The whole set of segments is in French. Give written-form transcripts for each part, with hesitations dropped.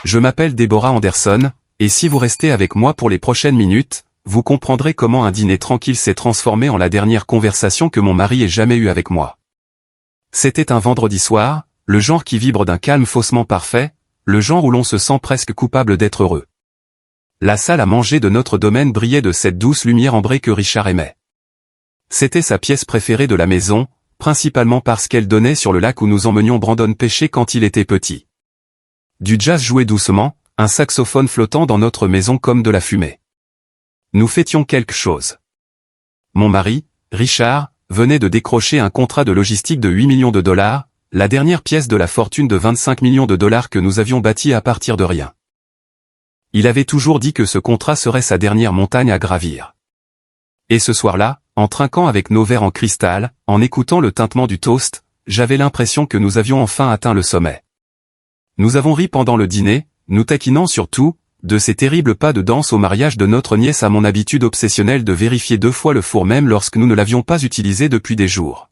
Je m'appelle Deborah Anderson, et si vous restez avec moi pour les prochaines minutes, vous comprendrez comment un dîner tranquille s'est transformé en la dernière conversation que mon mari ait jamais eue avec moi. C'était un vendredi soir, le genre qui vibre d'un calme faussement parfait, le genre où l'on se sent presque coupable d'être heureux. La salle à manger de notre domaine brillait de cette douce lumière ambrée que Richard aimait. C'était sa pièce préférée de la maison, principalement parce qu'elle donnait sur le lac où nous emmenions Brandon pêcher quand il était petit. Du jazz jouait doucement, un saxophone flottant dans notre maison comme de la fumée. Nous fêtions quelque chose. Mon mari, Richard, venait de décrocher un contrat de logistique de 8 millions de dollars, la dernière pièce de la fortune de 25 millions de dollars que nous avions bâtie à partir de rien. Il avait toujours dit que ce contrat serait sa dernière montagne à gravir. Et ce soir-là, en trinquant avec nos verres en cristal, en écoutant le tintement du toast, j'avais l'impression que nous avions enfin atteint le sommet. Nous avons ri pendant le dîner, nous taquinant surtout, de ces terribles pas de danse au mariage de notre nièce à mon habitude obsessionnelle de vérifier 2 fois le four même lorsque nous ne l'avions pas utilisé depuis des jours.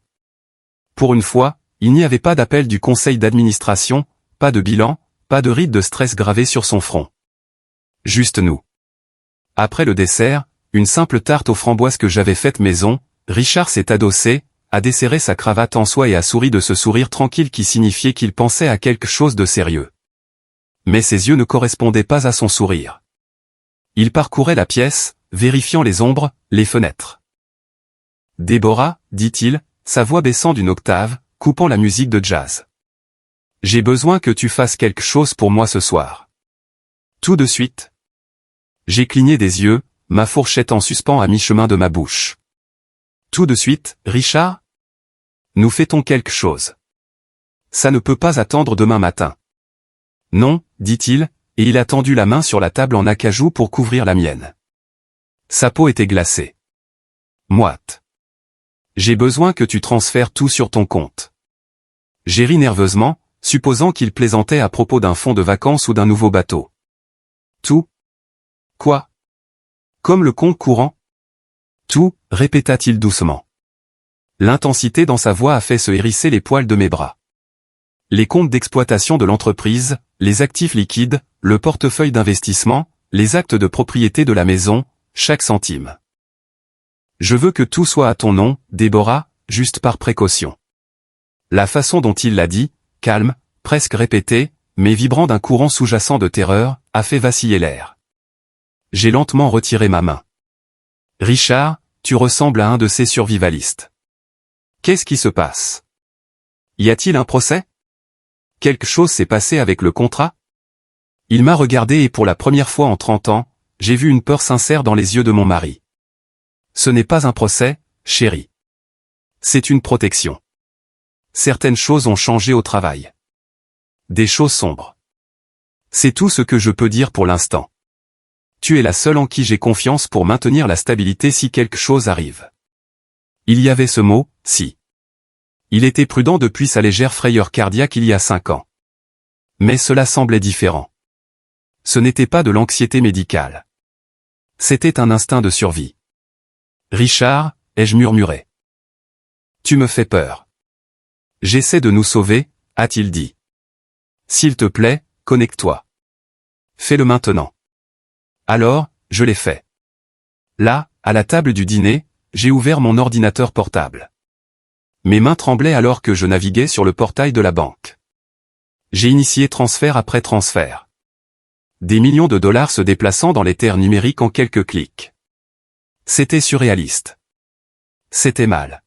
Pour une fois, il n'y avait pas d'appel du conseil d'administration, pas de bilan, pas de ride de stress gravé sur son front. Juste nous. Après le dessert, une simple tarte aux framboises que j'avais faite maison, Richard s'est adossé, a desserré sa cravate en soie et a souri de ce sourire tranquille qui signifiait qu'il pensait à quelque chose de sérieux. Mais ses yeux ne correspondaient pas à son sourire. Il parcourait la pièce, vérifiant les ombres, les fenêtres. « Déborah, dit-il, sa voix baissant d'une octave, coupant la musique de jazz. J'ai besoin que tu fasses quelque chose pour moi ce soir. » Tout de suite. J'ai cligné des yeux, ma fourchette en suspens à mi-chemin de ma bouche. Tout de suite, Richard ? Nous fêtons quelque chose. Ça ne peut pas attendre demain matin. Non, dit-il, et il a tendu la main sur la table en acajou pour couvrir la mienne. Sa peau était glacée. Moite. J'ai besoin que tu transfères tout sur ton compte. J'ai ri nerveusement, supposant qu'il plaisantait à propos d'un fonds de vacances ou d'un nouveau bateau. Tout ? Quoi ? Comme le compte courant ? Tout, répéta-t-il doucement. L'intensité dans sa voix a fait se hérisser les poils de mes bras. Les comptes d'exploitation de l'entreprise, les actifs liquides, le portefeuille d'investissement, les actes de propriété de la maison, chaque centime. Je veux que tout soit à ton nom, Déborah, juste par précaution. La façon dont il l'a dit, calme, presque répété, mais vibrant d'un courant sous-jacent de terreur, a fait vaciller l'air. J'ai lentement retiré ma main. Richard, tu ressembles à un de ces survivalistes. Qu'est-ce qui se passe ? Y a-t-il un procès ? Quelque chose s'est passé avec le contrat ? Il m'a regardé et pour la première fois en 30 ans, j'ai vu une peur sincère dans les yeux de mon mari. Ce n'est pas un procès, chérie. C'est une protection. Certaines choses ont changé au travail. Des choses sombres. C'est tout ce que je peux dire pour l'instant. Tu es la seule en qui j'ai confiance pour maintenir la stabilité si quelque chose arrive. Il y avait ce mot, si. Il était prudent depuis sa légère frayeur cardiaque il y a 5 ans. Mais cela semblait différent. Ce n'était pas de l'anxiété médicale. C'était un instinct de survie. Richard, ai-je murmuré. Tu me fais peur. J'essaie de nous sauver, a-t-il dit. S'il te plaît, connecte-toi. Fais-le maintenant. Alors, je l'ai fait. Là, à la table du dîner, j'ai ouvert mon ordinateur portable. Mes mains tremblaient alors que je naviguais sur le portail de la banque. J'ai initié transfert après transfert. Des millions de dollars se déplaçant dans les terres numériques en quelques clics. C'était surréaliste. C'était mal.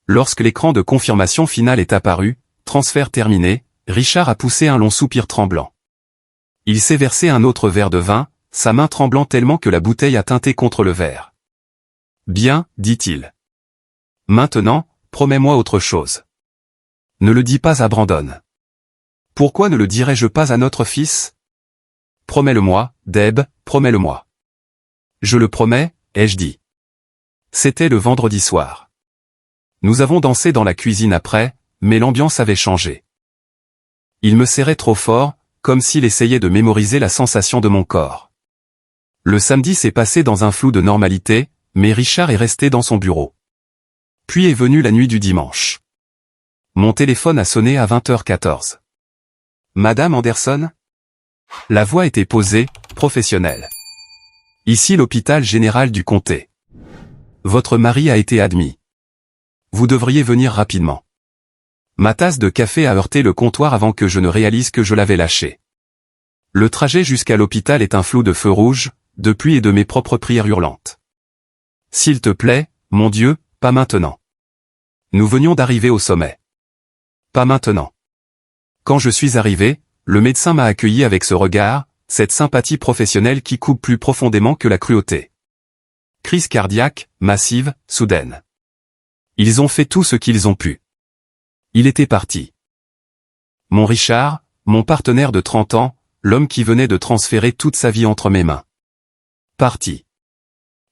Lorsque l'écran de confirmation finale est apparu, transfert terminé, Richard a poussé un long soupir tremblant. Il s'est versé un autre verre de vin, sa main tremblant tellement que la bouteille a tinté contre le verre. Bien, dit-il. Maintenant, promets-moi autre chose. Ne le dis pas à Brandon. Pourquoi ne le dirais-je pas à notre fils ? Promets-le-moi, Deb, promets-le-moi. Je le promets, ai-je dit. C'était le vendredi soir. Nous avons dansé dans la cuisine après, mais l'ambiance avait changé. Il me serrait trop fort, comme s'il essayait de mémoriser la sensation de mon corps. Le samedi s'est passé dans un flou de normalité, mais Richard est resté dans son bureau. Puis est venue la nuit du dimanche. Mon téléphone a sonné à 20h14. Madame Anderson ? La voix était posée, professionnelle. Ici l'hôpital général du comté. Votre mari a été admis. Vous devriez venir rapidement. Ma tasse de café a heurté le comptoir avant que je ne réalise que je l'avais lâché. Le trajet jusqu'à l'hôpital est un flou de feux rouges, de pluie et de mes propres prières hurlantes. S'il te plaît, mon Dieu, pas maintenant. Nous venions d'arriver au sommet. Pas maintenant. Quand je suis arrivé, le médecin m'a accueilli avec ce regard, cette sympathie professionnelle qui coupe plus profondément que la cruauté. Crise cardiaque, massive, soudaine. Ils ont fait tout ce qu'ils ont pu. Il était parti. Mon Richard, mon partenaire de 30 ans, l'homme qui venait de transférer toute sa vie entre mes mains. Parti.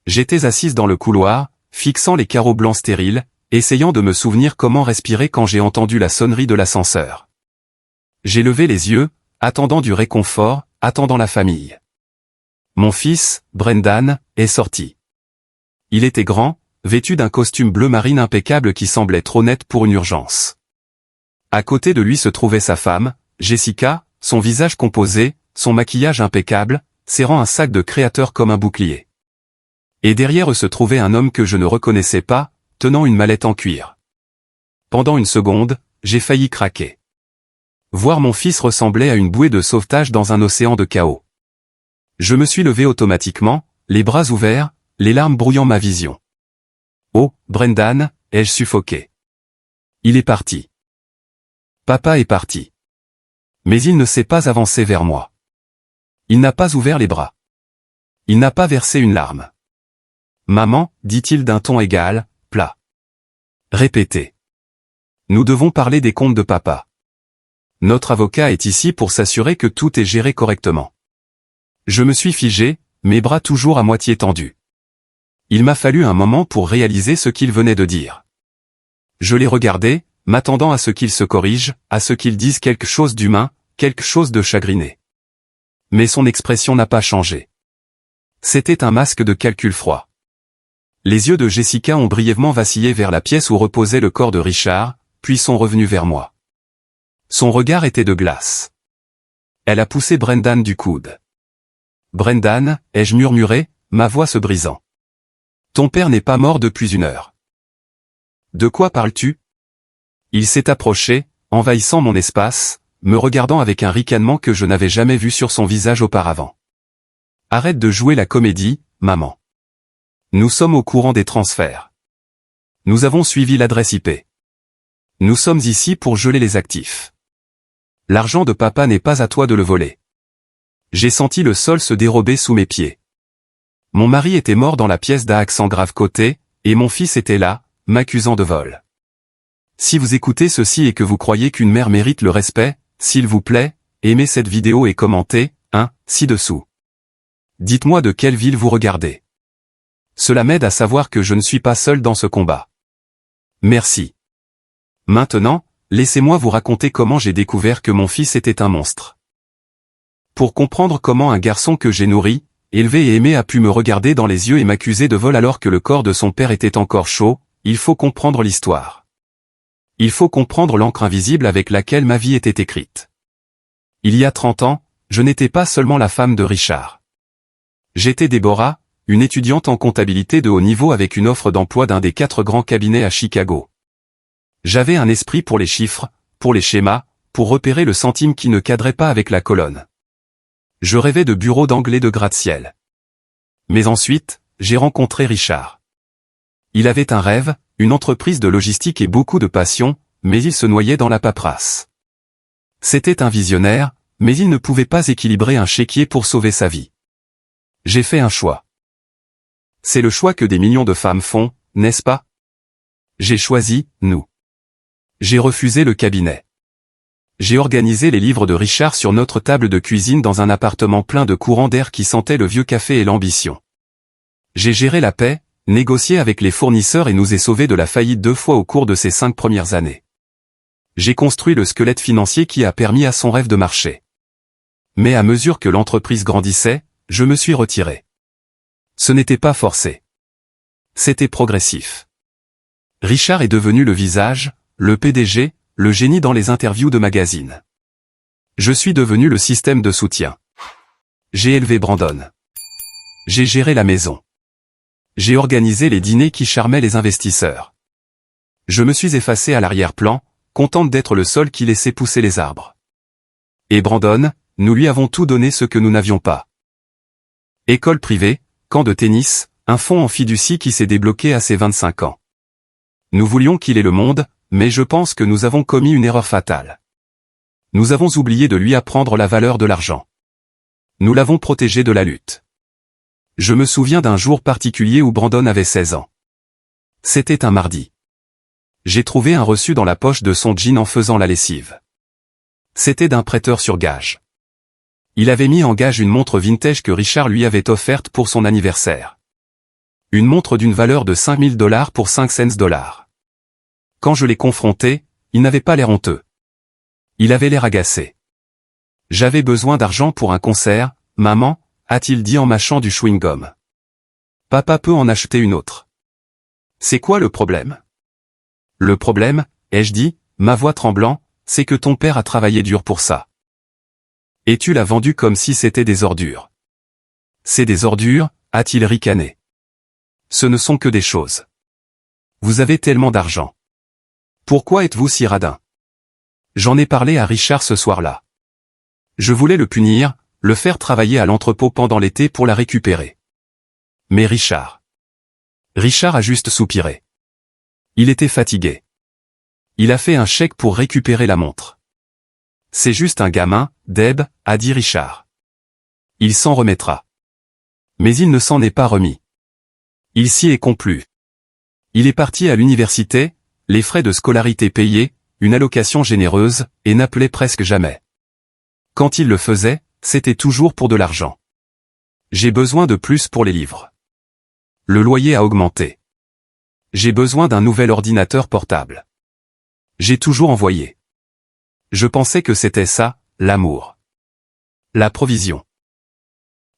J'étais assise dans le couloir, fixant les carreaux blancs stériles, essayant de me souvenir comment respirer quand j'ai entendu la sonnerie de l'ascenseur. J'ai levé les yeux, attendant du réconfort, attendant la famille. Mon fils, Brendan, est sorti. Il était grand, vêtu d'un costume bleu marine impeccable qui semblait trop net pour une urgence. À côté de lui se trouvait sa femme, Jessica, son visage composé, son maquillage impeccable, serrant un sac de créateur comme un bouclier. Et derrière eux se trouvait un homme que je ne reconnaissais pas, tenant une mallette en cuir. Pendant une seconde, j'ai failli craquer. Voir mon fils ressemblait à une bouée de sauvetage dans un océan de chaos. Je me suis levé automatiquement, les bras ouverts, les larmes brouillant ma vision. Oh, Brendan, ai-je suffoqué. Il est parti. Papa est parti. Mais il ne s'est pas avancé vers moi. Il n'a pas ouvert les bras. Il n'a pas versé une larme. Maman, dit-il d'un ton égal, plat. Répétez. Nous devons parler des comptes de papa. Notre avocat est ici pour s'assurer que tout est géré correctement. Je me suis figé, mes bras toujours à moitié tendus. Il m'a fallu un moment pour réaliser ce qu'il venait de dire. Je l'ai regardé, m'attendant à ce qu'il se corrige, à ce qu'il dise quelque chose d'humain, quelque chose de chagriné. Mais son expression n'a pas changé. C'était un masque de calcul froid. Les yeux de Jessica ont brièvement vacillé vers la pièce où reposait le corps de Richard, puis sont revenus vers moi. Son regard était de glace. Elle a poussé Brendan du coude. Brendan, ai-je murmuré, ma voix se brisant. Ton père n'est pas mort depuis 1 heure. De quoi parles-tu? Il s'est approché, envahissant mon espace, me regardant avec un ricanement que je n'avais jamais vu sur son visage auparavant. Arrête de jouer la comédie, maman. Nous sommes au courant des transferts. Nous avons suivi l'adresse IP. Nous sommes ici pour geler les actifs. L'argent de papa n'est pas à toi de le voler. J'ai senti le sol se dérober sous mes pieds. Mon mari était mort dans la pièce d'un accent grave côté, et mon fils était là, m'accusant de vol. Si vous écoutez ceci et que vous croyez qu'une mère mérite le respect, s'il vous plaît, aimez cette vidéo et commentez, ci-dessous. Dites-moi de quelle ville vous regardez. Cela m'aide à savoir que je ne suis pas seul dans ce combat. Merci. Maintenant, laissez-moi vous raconter comment j'ai découvert que mon fils était un monstre. Pour comprendre comment un garçon que j'ai nourri, élevé et aimé a pu me regarder dans les yeux et m'accuser de vol alors que le corps de son père était encore chaud, il faut comprendre l'histoire. Il faut comprendre l'encre invisible avec laquelle ma vie était écrite. Il y a 30 ans, je n'étais pas seulement la femme de Richard. J'étais Déborah, une étudiante en comptabilité de haut niveau avec une offre d'emploi d'un des 4 grands cabinets à Chicago. J'avais un esprit pour les chiffres, pour les schémas, pour repérer le centime qui ne cadrait pas avec la colonne. Je rêvais de bureaux d'anglais de gratte-ciel. Mais ensuite, j'ai rencontré Richard. Il avait un rêve, une entreprise de logistique et beaucoup de passion, mais il se noyait dans la paperasse. C'était un visionnaire, mais il ne pouvait pas équilibrer un chéquier pour sauver sa vie. J'ai fait un choix. C'est le choix que des millions de femmes font, n'est-ce pas? J'ai choisi, nous. J'ai refusé le cabinet. J'ai organisé les livres de Richard sur notre table de cuisine dans un appartement plein de courants d'air qui sentait le vieux café et l'ambition. J'ai géré la paix, négocié avec les fournisseurs et nous ai sauvés de la faillite 2 fois au cours de ces 5 premières années. J'ai construit le squelette financier qui a permis à son rêve de marcher. Mais à mesure que l'entreprise grandissait, je me suis retiré. Ce n'était pas forcé. C'était progressif. Richard est devenu le visage, le PDG, le génie dans les interviews de magazines. Je suis devenu le système de soutien. J'ai élevé Brandon. J'ai géré la maison. J'ai organisé les dîners qui charmaient les investisseurs. Je me suis effacé à l'arrière-plan, contente d'être le seul qui laissait pousser les arbres. Et Brandon, nous lui avons tout donné ce que nous n'avions pas. École privée, camp de tennis, un fonds en fiducie qui s'est débloqué à ses 25 ans. Nous voulions qu'il ait le monde, mais je pense que nous avons commis une erreur fatale. Nous avons oublié de lui apprendre la valeur de l'argent. Nous l'avons protégé de la lutte. Je me souviens d'un jour particulier où Brandon avait 16 ans. C'était un mardi. J'ai trouvé un reçu dans la poche de son jean en faisant la lessive. C'était d'un prêteur sur gage. Il avait mis en gage une montre vintage que Richard lui avait offerte pour son anniversaire. Une montre d'une valeur de $5000 pour 5 cents. Quand je l'ai confronté, il n'avait pas l'air honteux. Il avait l'air agacé. « J'avais besoin d'argent pour un concert, maman », a-t-il dit en mâchant du chewing-gum. « Papa peut en acheter une autre. »« C'est quoi le problème ?»« Le problème, ai-je dit, ma voix tremblant, c'est que ton père a travaillé dur pour ça. Et tu l'as vendu comme si c'était des ordures. »« C'est des ordures », a-t-il ricané. « Ce ne sont que des choses. Vous avez tellement d'argent. Pourquoi êtes-vous si radin ? J'en ai parlé à Richard ce soir-là. Je voulais le punir, le faire travailler à l'entrepôt pendant l'été pour la récupérer. Mais Richard a juste soupiré. Il était fatigué. Il a fait un chèque pour récupérer la montre. C'est juste un gamin, Deb, a dit Richard. Il s'en remettra. Mais il ne s'en est pas remis. Il s'y est complu. Il est parti à l'université, les frais de scolarité payés, une allocation généreuse, et n'appelait presque jamais. Quand il le faisait, c'était toujours pour de l'argent. J'ai besoin de plus pour les livres. Le loyer a augmenté. J'ai besoin d'un nouvel ordinateur portable. J'ai toujours envoyé. Je pensais que c'était ça, l'amour. La provision.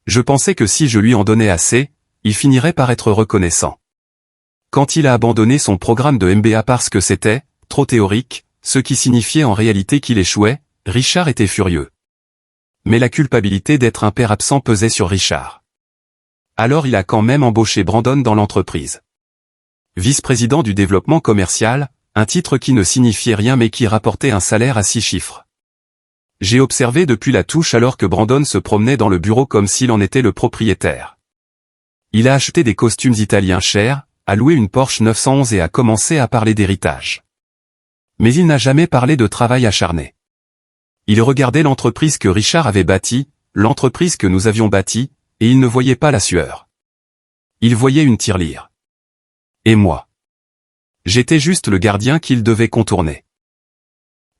Je pensais que si je lui en donnais assez, il finirait par être reconnaissant. Quand il a abandonné son programme de MBA parce que c'était trop théorique, ce qui signifiait en réalité qu'il échouait, Richard était furieux. Mais la culpabilité d'être un père absent pesait sur Richard. Alors il a quand même embauché Brandon dans l'entreprise. Vice-président du développement commercial, un titre qui ne signifiait rien mais qui rapportait un salaire à 6 chiffres. J'ai observé depuis la touche alors que Brandon se promenait dans le bureau comme s'il en était le propriétaire. Il a acheté des costumes italiens chers, a loué une Porsche 911 et a commencé à parler d'héritage. Mais il n'a jamais parlé de travail acharné. Il regardait l'entreprise que Richard avait bâtie, l'entreprise que nous avions bâtie, et il ne voyait pas la sueur. Il voyait une tirelire. Et moi. J'étais juste le gardien qu'il devait contourner.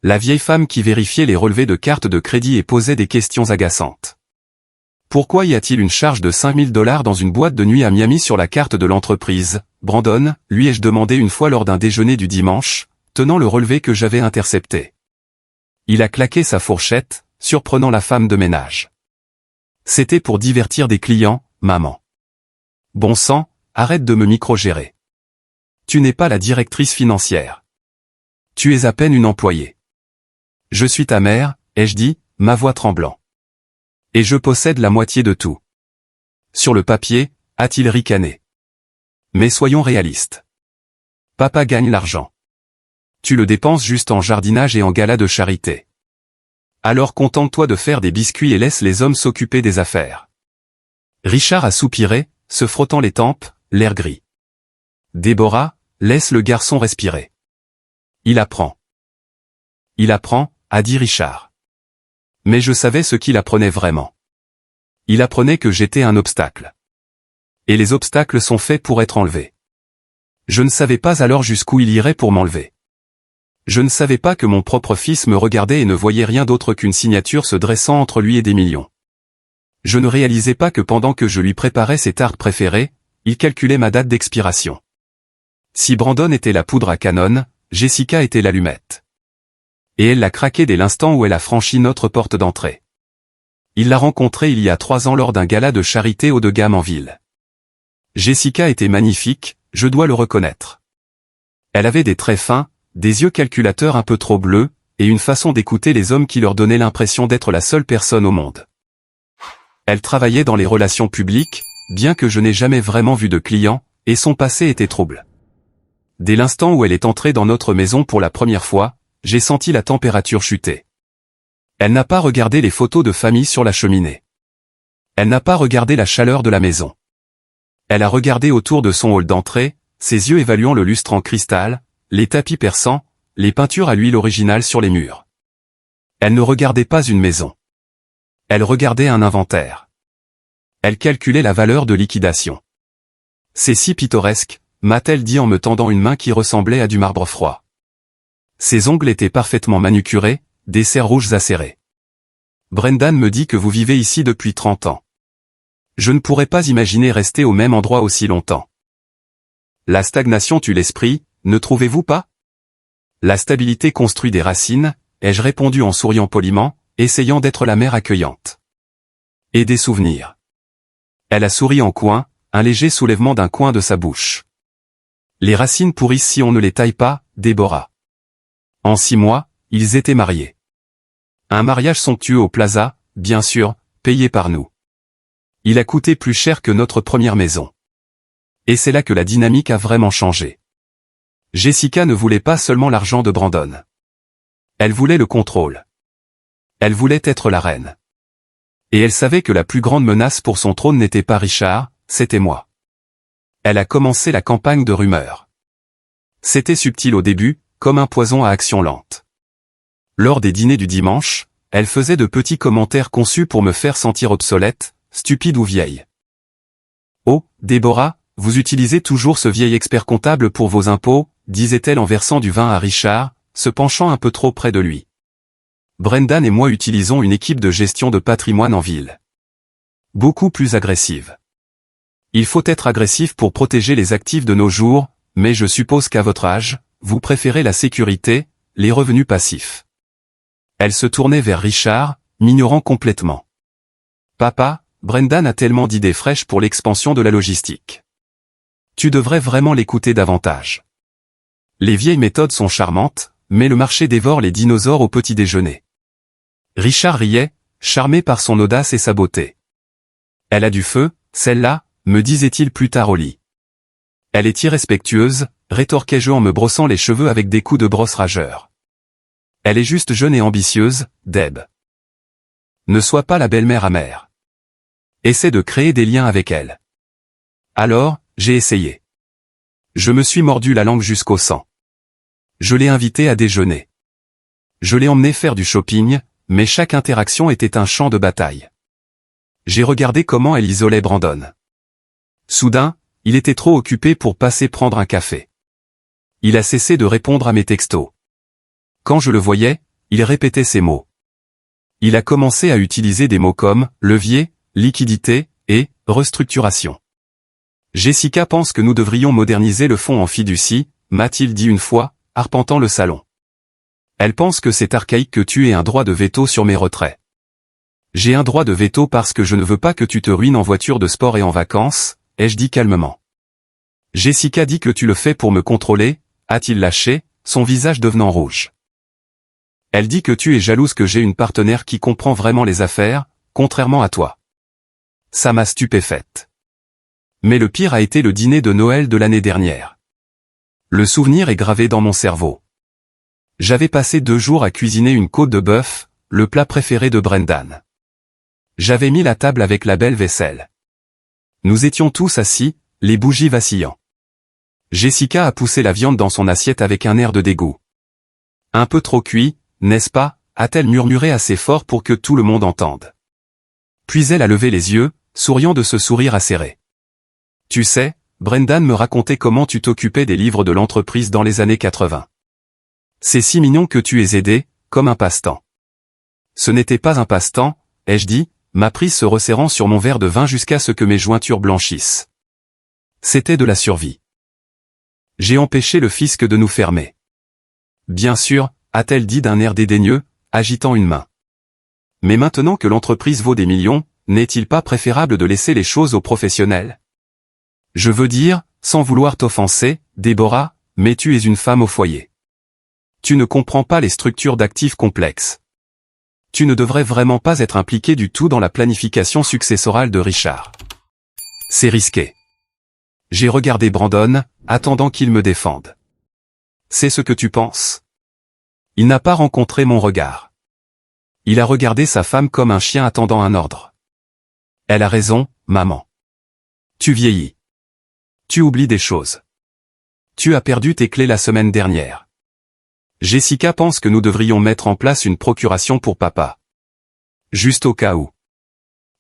La vieille femme qui vérifiait les relevés de cartes de crédit et posait des questions agaçantes. Pourquoi y a-t-il une charge de $5000 dans une boîte de nuit à Miami sur la carte de l'entreprise, Brandon, lui ai-je demandé une fois lors d'un déjeuner du dimanche, tenant le relevé que j'avais intercepté. Il a claqué sa fourchette, surprenant la femme de ménage. C'était pour divertir des clients, maman. Bon sang, arrête de me micro-gérer. Tu n'es pas la directrice financière. Tu es à peine une employée. Je suis ta mère, ai-je dit, ma voix tremblant. Et je possède la moitié de tout. Sur le papier, a-t-il ricané. Mais soyons réalistes. Papa gagne l'argent. Tu le dépenses juste en jardinage et en gala de charité. Alors contente-toi de faire des biscuits et laisse les hommes s'occuper des affaires. Richard a soupiré, se frottant les tempes, l'air gris. Déborah, laisse le garçon respirer. Il apprend. Il apprend, a dit Richard. Mais je savais ce qu'il apprenait vraiment. Il apprenait que j'étais un obstacle. Et les obstacles sont faits pour être enlevés. Je ne savais pas alors jusqu'où il irait pour m'enlever. Je ne savais pas que mon propre fils me regardait et ne voyait rien d'autre qu'une signature se dressant entre lui et des millions. Je ne réalisais pas que pendant que je lui préparais ses tartes préférées, il calculait ma date d'expiration. Si Brandon était la poudre à canon, Jessica était l'allumette. Et elle l'a craqué dès l'instant où elle a franchi notre porte d'entrée. Il l'a rencontrée il y a 3 ans lors d'un gala de charité haut de gamme en ville. Jessica était magnifique, je dois le reconnaître. Elle avait des traits fins, des yeux calculateurs un peu trop bleus, et une façon d'écouter les hommes qui leur donnait l'impression d'être la seule personne au monde. Elle travaillait dans les relations publiques, bien que je n'ai jamais vraiment vu de clients, et son passé était trouble. Dès l'instant où elle est entrée dans notre maison pour la première fois, j'ai senti la température chuter. Elle n'a pas regardé les photos de famille sur la cheminée. Elle n'a pas regardé la chaleur de la maison. Elle a regardé autour de son hall d'entrée, ses yeux évaluant le lustre en cristal, les tapis persans, les peintures à l'huile originales sur les murs. Elle ne regardait pas une maison. Elle regardait un inventaire. Elle calculait la valeur de liquidation. C'est si pittoresque, m'a-t-elle dit en me tendant une main qui ressemblait à du marbre froid. Ses ongles étaient parfaitement manucurés, des cerres rouges acérées. Brendan me dit que vous vivez ici depuis 30 ans. Je ne pourrais pas imaginer rester au même endroit aussi longtemps. La stagnation tue l'esprit, ne trouvez-vous pas? La stabilité construit des racines, ai-je répondu en souriant poliment, essayant d'être la mère accueillante. Et des souvenirs. Elle a souri en coin, un léger soulèvement d'un coin de sa bouche. Les racines pourrissent si on ne les taille pas, Déborah. En 6 mois, ils étaient mariés. Un mariage somptueux au Plaza, bien sûr, payé par nous. Il a coûté plus cher que notre première maison. Et c'est là que la dynamique a vraiment changé. Jessica ne voulait pas seulement l'argent de Brandon. Elle voulait le contrôle. Elle voulait être la reine. Et elle savait que la plus grande menace pour son trône n'était pas Richard, c'était moi. Elle a commencé la campagne de rumeurs. C'était subtil au début, comme un poison à action lente. Lors des dîners du dimanche, elle faisait de petits commentaires conçus pour me faire sentir obsolète, stupide ou vieille. Oh, Déborah, vous utilisez toujours ce vieil expert comptable pour vos impôts, disait-elle en versant du vin à Richard, se penchant un peu trop près de lui. Brendan et moi utilisons une équipe de gestion de patrimoine en ville. Beaucoup plus agressive. Il faut être agressif pour protéger les actifs de nos jours, mais je suppose qu'à votre âge, vous préférez la sécurité, les revenus passifs. Elle se tournait vers Richard, m'ignorant complètement. Papa, Brendan a tellement d'idées fraîches pour l'expansion de la logistique. Tu devrais vraiment l'écouter davantage. Les vieilles méthodes sont charmantes, mais le marché dévore les dinosaures au petit déjeuner. Richard riait, charmé par son audace et sa beauté. Elle a du feu, celle-là, me disait-il plus tard au lit. Elle est irrespectueuse, rétorquai-je en me brossant les cheveux avec des coups de brosse rageurs. Elle est juste jeune et ambitieuse, Deb. Ne sois pas la belle-mère amère. Essaie de créer des liens avec elle. Alors, j'ai essayé. Je me suis mordu la langue jusqu'au sang. Je l'ai invitée à déjeuner. Je l'ai emmenée faire du shopping, mais chaque interaction était un champ de bataille. J'ai regardé comment elle isolait Brandon. Soudain, il était trop occupé pour passer prendre un café. Il a cessé de répondre à mes textos. Quand je le voyais, il répétait ces mots. Il a commencé à utiliser des mots comme « levier »,« liquidité » et « restructuration ». Jessica pense que nous devrions moderniser le fonds en fiducie, m'a-t-il dit une fois, arpentant le salon. Elle pense que c'est archaïque que tu aies un droit de veto sur mes retraits. J'ai un droit de veto parce que je ne veux pas que tu te ruines en voiture de sport et en vacances, ai-je dit calmement. Jessica dit que tu le fais pour me contrôler, a-t-il lâché, son visage devenant rouge. Elle dit que tu es jalouse que j'ai une partenaire qui comprend vraiment les affaires, contrairement à toi. Ça m'a stupéfaite. Mais le pire a été le dîner de Noël de l'année dernière. Le souvenir est gravé dans mon cerveau. J'avais passé 2 jours à cuisiner une côte de bœuf, le plat préféré de Brendan. J'avais mis la table avec la belle vaisselle. Nous étions tous assis, les bougies vacillant. Jessica a poussé la viande dans son assiette avec un air de dégoût. Un peu trop cuit, n'est-ce pas, a-t-elle murmuré assez fort pour que tout le monde entende. Puis elle a levé les yeux, souriant de ce sourire acéré. Tu sais, Brendan me racontait comment tu t'occupais des livres de l'entreprise dans les années 80. C'est si mignon que tu aies aidé, comme un passe-temps. Ce n'était pas un passe-temps, ai-je dit, ma prise se resserrant sur mon verre de vin jusqu'à ce que mes jointures blanchissent. C'était de la survie. J'ai empêché le fisc de nous fermer. Bien sûr, a-t-elle dit d'un air dédaigneux, agitant une main. Mais maintenant que l'entreprise vaut des millions, n'est-il pas préférable de laisser les choses aux professionnels? Je veux dire, sans vouloir t'offenser, Déborah, mais tu es une femme au foyer. Tu ne comprends pas les structures d'actifs complexes. Tu ne devrais vraiment pas être impliqué du tout dans la planification successorale de Richard. C'est risqué. J'ai regardé Brandon, attendant qu'il me défende. C'est ce que tu penses? Il n'a pas rencontré mon regard. Il a regardé sa femme comme un chien attendant un ordre. Elle a raison, maman. Tu vieillis. Tu oublies des choses. Tu as perdu tes clés la semaine dernière. Jessica pense que nous devrions mettre en place une procuration pour papa. Juste au cas où.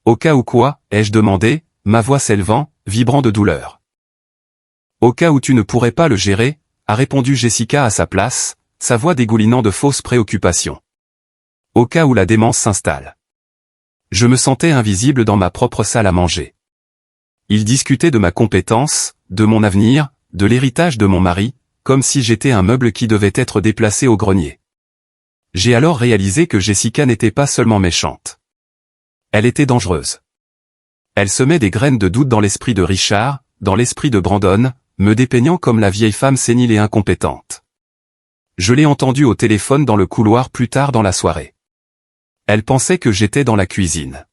Au cas où quoi, ai-je demandé, ma voix s'élevant, vibrant de douleur. Au cas où tu ne pourrais pas le gérer, a répondu Jessica à sa place, sa voix dégoulinant de fausses préoccupations. Au cas où la démence s'installe. Je me sentais invisible dans ma propre salle à manger. Il discutait de ma compétence, de mon avenir, de l'héritage de mon mari, comme si j'étais un meuble qui devait être déplacé au grenier. J'ai alors réalisé que Jessica n'était pas seulement méchante. Elle était dangereuse. Elle semait des graines de doute dans l'esprit de Richard, dans l'esprit de Brandon, me dépeignant comme la vieille femme sénile et incompétente. Je l'ai entendue au téléphone dans le couloir plus tard dans la soirée. Elle pensait que j'étais dans la cuisine.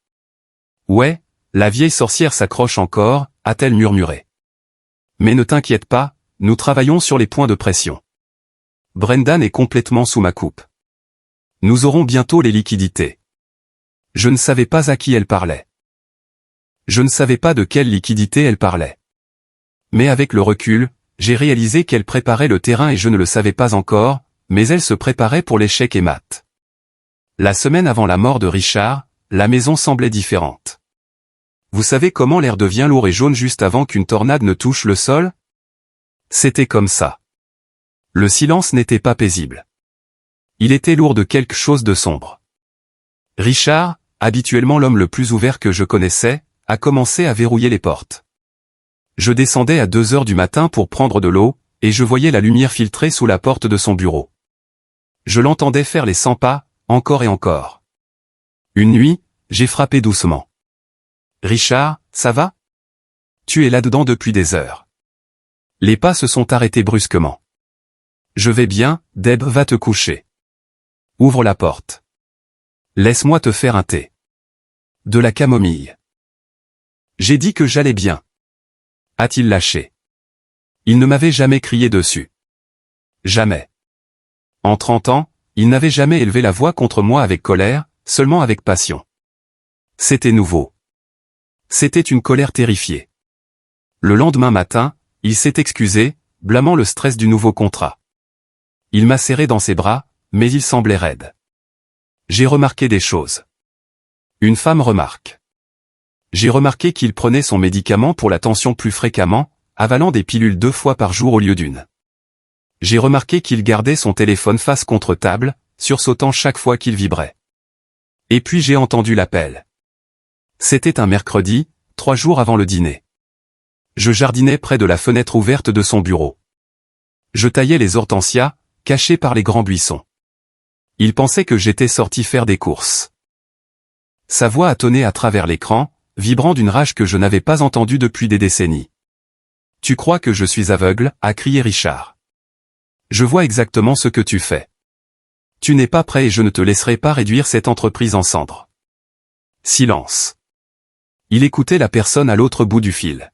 Ouais, la vieille sorcière s'accroche encore, a-t-elle murmuré. Mais ne t'inquiète pas, nous travaillons sur les points de pression. Brendan est complètement sous ma coupe. Nous aurons bientôt les liquidités. Je ne savais pas à qui elle parlait. Je ne savais pas de quelle liquidité elle parlait. Mais avec le recul, j'ai réalisé qu'elle préparait le terrain et je ne le savais pas encore, mais elle se préparait pour l'échec et mat. La semaine avant la mort de Richard, la maison semblait différente. Vous savez comment l'air devient lourd et jaune juste avant qu'une tornade ne touche le sol? C'était comme ça. Le silence n'était pas paisible. Il était lourd de quelque chose de sombre. Richard, habituellement l'homme le plus ouvert que je connaissais, a commencé à verrouiller les portes. Je descendais à 2 heures du matin pour prendre de l'eau, et je voyais la lumière filtrer sous la porte de son bureau. Je l'entendais faire les 100 pas, encore et encore. Une nuit, j'ai frappé doucement. Richard, ça va? Tu es là-dedans depuis des heures. Les pas se sont arrêtés brusquement. Je vais bien, Deb, va te coucher. Ouvre la porte. Laisse-moi te faire un thé. De la camomille. J'ai dit que j'allais bien. A-t-il lâché? Il ne m'avait jamais crié dessus. Jamais. En 30 ans, il n'avait jamais élevé la voix contre moi avec colère, seulement avec passion. C'était nouveau. C'était une colère terrifiée. Le lendemain matin, il s'est excusé, blâmant le stress du nouveau contrat. Il m'a serré dans ses bras, mais il semblait raide. J'ai remarqué des choses. Une femme remarque. J'ai remarqué qu'il prenait son médicament pour la tension plus fréquemment, avalant des pilules 2 fois par jour au lieu d'une. J'ai remarqué qu'il gardait son téléphone face contre table, sursautant chaque fois qu'il vibrait. Et puis j'ai entendu l'appel. C'était un mercredi, 3 jours avant le dîner. Je jardinais près de la fenêtre ouverte de son bureau. Je taillais les hortensias, cachés par les grands buissons. Il pensait que j'étais sorti faire des courses. Sa voix a tonné à travers l'écran, vibrant d'une rage que je n'avais pas entendue depuis des décennies. « Tu crois que je suis aveugle ?» a crié Richard. « Je vois exactement ce que tu fais. Tu n'es pas prêt et je ne te laisserai pas réduire cette entreprise en cendres. » Silence. Il écoutait la personne à l'autre bout du fil.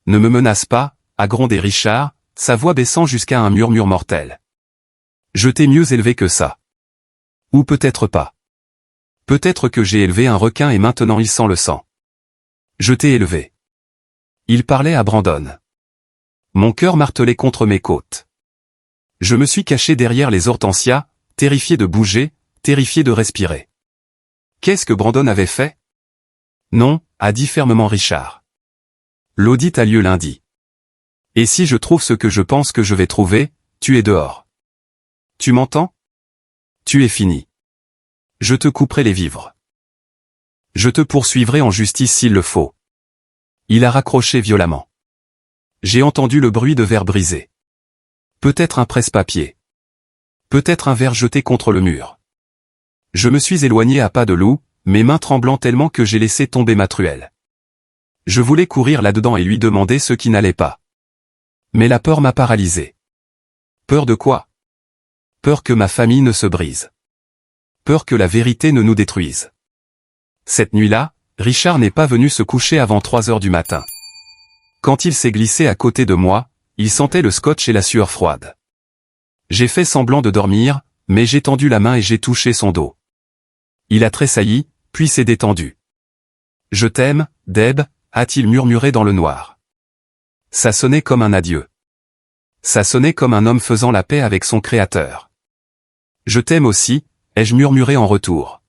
« Ne me menace pas » a grondé Richard, sa voix baissant jusqu'à un murmure mortel. « Je t'ai mieux élevé que ça. Ou peut-être pas. Peut-être que j'ai élevé un requin et maintenant il sent le sang. Je t'ai élevé. » Il parlait à Brandon. Mon cœur martelait contre mes côtes. Je me suis caché derrière les hortensias, terrifié de bouger, terrifié de respirer. Qu'est-ce que Brandon avait fait? Non, a dit fermement Richard. L'audit a lieu lundi. Et si je trouve ce que je pense que je vais trouver, tu es dehors. Tu m'entends? Tu es fini. Je te couperai les vivres. Je te poursuivrai en justice s'il le faut. Il a raccroché violemment. J'ai entendu le bruit de verre brisé. Peut-être un presse-papier. Peut-être un verre jeté contre le mur. Je me suis éloigné à pas de loup, mes mains tremblant tellement que j'ai laissé tomber ma truelle. Je voulais courir là-dedans et lui demander ce qui n'allait pas. Mais la peur m'a paralysé. Peur de quoi? Peur que ma famille ne se brise. peur que la vérité ne nous détruise. Cette nuit-là, Richard n'est pas venu se coucher avant 3 heures du matin. Quand il s'est glissé à côté de moi, il sentait le scotch et la sueur froide. J'ai fait semblant de dormir, mais j'ai tendu la main et j'ai touché son dos. Il a tressailli, puis s'est détendu. « Je t'aime, Deb », a-t-il murmuré dans le noir. Ça sonnait comme un adieu. Ça sonnait comme un homme faisant la paix avec son créateur. « Je t'aime aussi », ai-je murmuré en retour.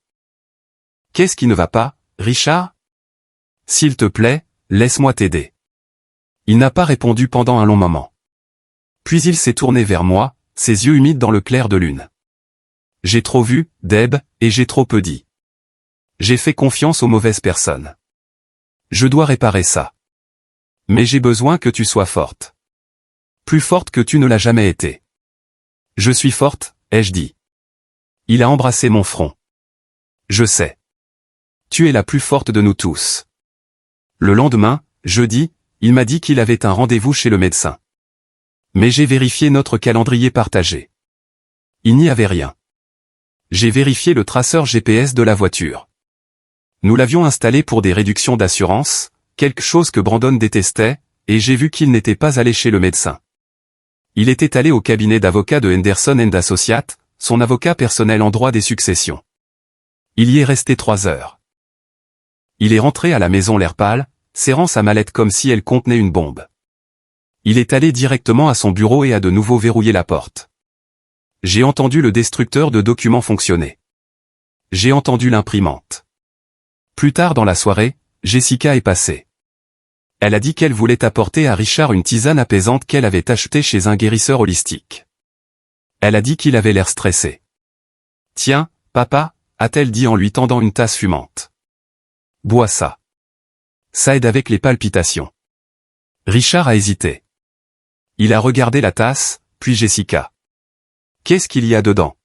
« Qu'est-ce qui ne va pas, Richard ? S'il te plaît, laisse-moi t'aider. » Il n'a pas répondu pendant un long moment. Puis il s'est tourné vers moi, ses yeux humides dans le clair de lune. « J'ai trop vu, Deb, et j'ai trop peu dit. J'ai fait confiance aux mauvaises personnes. Je dois réparer ça. Mais j'ai besoin que tu sois forte. Plus forte que tu ne l'as jamais été. »« Je suis forte, » ai-je dit. Il a embrassé mon front. « Je sais. Tu es la plus forte de nous tous. » Le lendemain, jeudi, il m'a dit qu'il avait un rendez-vous chez le médecin. Mais j'ai vérifié notre calendrier partagé. Il n'y avait rien. J'ai vérifié le traceur GPS de la voiture. Nous l'avions installé pour des réductions d'assurance, quelque chose que Brandon détestait, et j'ai vu qu'il n'était pas allé chez le médecin. Il était allé au cabinet d'avocat de Henderson & Associates, son avocat personnel en droit des successions. Il y est resté 3 heures. Il est rentré à la maison l'air pâle, serrant sa mallette comme si elle contenait une bombe. Il est allé directement à son bureau et a de nouveau verrouillé la porte. J'ai entendu le destructeur de documents fonctionner. J'ai entendu l'imprimante. Plus tard dans la soirée, Jessica est passée. Elle a dit qu'elle voulait apporter à Richard une tisane apaisante qu'elle avait achetée chez un guérisseur holistique. Elle a dit qu'il avait l'air stressé. « Tiens, papa », a-t-elle dit en lui tendant une tasse fumante. « Bois ça. Ça aide avec les palpitations. » Richard a hésité. Il a regardé la tasse, puis Jessica. « Qu'est-ce qu'il y a dedans ? »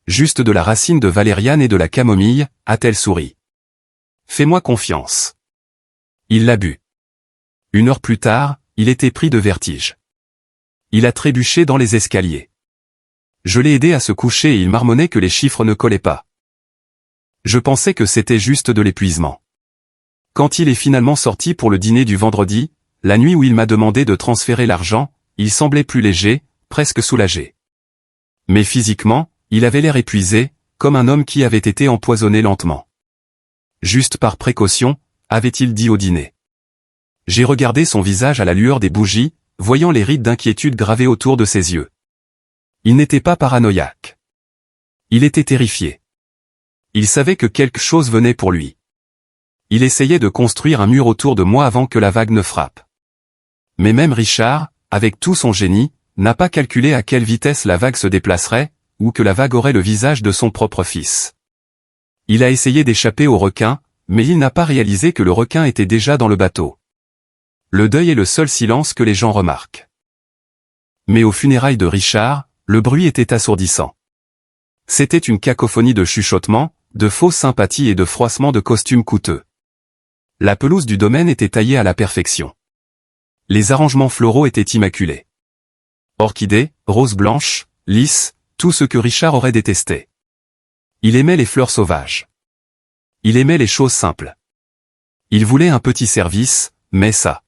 Juste de la racine de valériane et de la camomille, a-t-elle souri. « Fais-moi confiance. » Il l'a bu. 1 heure plus tard, il était pris de vertige. Il a trébuché dans les escaliers. Je l'ai aidé à se coucher et il marmonnait que les chiffres ne collaient pas. Je pensais que c'était juste de l'épuisement. Quand il est finalement sorti pour le dîner du vendredi, la nuit où il m'a demandé de transférer l'argent, il semblait plus léger, presque soulagé. Mais physiquement, il avait l'air épuisé, comme un homme qui avait été empoisonné lentement. Juste par précaution, avait-il dit au dîner. J'ai regardé son visage à la lueur des bougies, voyant les rides d'inquiétude gravées autour de ses yeux. Il n'était pas paranoïaque. Il était terrifié. Il savait que quelque chose venait pour lui. Il essayait de construire un mur autour de moi avant que la vague ne frappe. Mais même Richard, avec tout son génie, n'a pas calculé à quelle vitesse la vague se déplacerait, ou que la vague aurait le visage de son propre fils. Il a essayé d'échapper au requin, mais il n'a pas réalisé que le requin était déjà dans le bateau. Le deuil est le seul silence que les gens remarquent. Mais aux funérailles de Richard, le bruit était assourdissant. C'était une cacophonie de chuchotements, de fausses sympathies et de froissements de costumes coûteux. La pelouse du domaine était taillée à la perfection. Les arrangements floraux étaient immaculés. Orchidées, roses blanches, lys, tout ce que Richard aurait détesté. Il aimait les fleurs sauvages. Il aimait les choses simples. Il voulait un petit service, mais ça.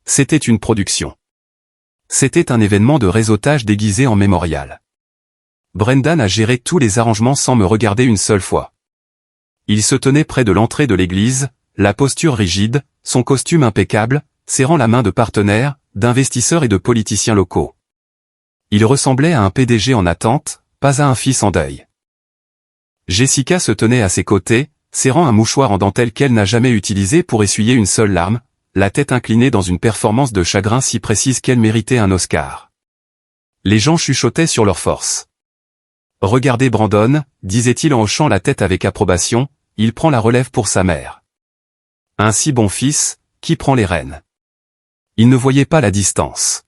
C'était une production. C'était un événement de réseautage déguisé en mémorial. Brendan a géré tous les arrangements sans me regarder une seule fois. Il se tenait près de l'entrée de l'église, la posture rigide, son costume impeccable, serrant la main de partenaires, d'investisseurs et de politiciens locaux. Il ressemblait à un PDG en attente, pas à un fils en deuil. Jessica se tenait à ses côtés, serrant un mouchoir en dentelle qu'elle n'a jamais utilisé pour essuyer une seule larme, la tête inclinée dans une performance de chagrin si précise qu'elle méritait un Oscar. Les gens chuchotaient sur leur force. « Regardez Brandon », disait-il en hochant la tête avec approbation, « il prend la relève pour sa mère. Un si bon fils, qui prend les rênes. » Il ne voyait pas la distance.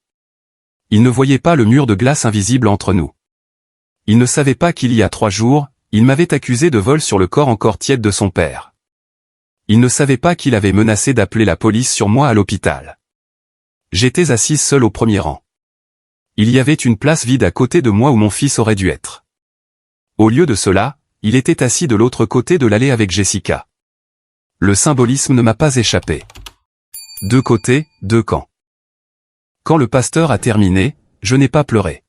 Il ne voyait pas le mur de glace invisible entre nous. Il ne savait pas qu'il y a 3 jours, il m'avait accusé de vol sur le corps encore tiède de son père. Il ne savait pas qu'il avait menacé d'appeler la police sur moi à l'hôpital. J'étais assise seule au premier rang. Il y avait une place vide à côté de moi où mon fils aurait dû être. Au lieu de cela, il était assis de l'autre côté de l'allée avec Jessica. Le symbolisme ne m'a pas échappé. Deux côtés, deux camps. Quand le pasteur a terminé, je n'ai pas pleuré.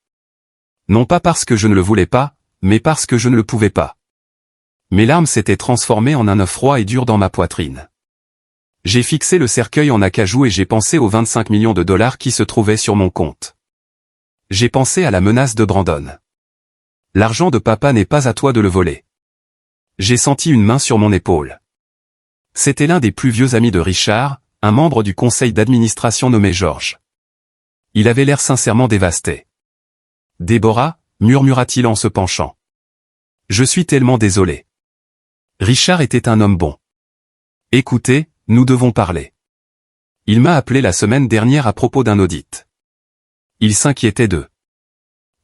Non pas parce que je ne le voulais pas, mais parce que je ne le pouvais pas. Mes larmes s'étaient transformées en un œuf froid et dur dans ma poitrine. J'ai fixé le cercueil en acajou et j'ai pensé aux 25 millions de dollars qui se trouvaient sur mon compte. J'ai pensé à la menace de Brandon. L'argent de papa n'est pas à toi de le voler. J'ai senti une main sur mon épaule. C'était l'un des plus vieux amis de Richard, un membre du conseil d'administration nommé George. Il avait l'air sincèrement dévasté. « Déborah » murmura-t-il en se penchant. « Je suis tellement désolé. » Richard était un homme bon. « Écoutez, nous devons parler. Il m'a appelé la semaine dernière à propos d'un audit. Il s'inquiétait d'eux. »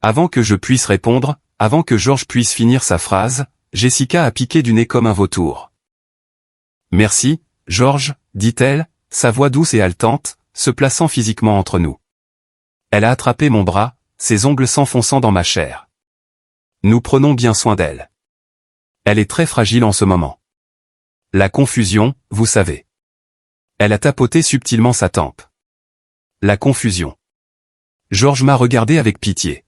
Avant que je puisse répondre, avant que George puisse finir sa phrase, Jessica a piqué du nez comme un vautour. « Merci, George, dit-elle, sa voix douce et haletante, se plaçant physiquement entre nous. Elle a attrapé mon bras, ses ongles s'enfonçant dans ma chair. Nous prenons bien soin d'elle. Elle est très fragile en ce moment. La confusion, vous savez. Elle a tapoté subtilement sa tempe. La confusion. George m'a regardé avec pitié.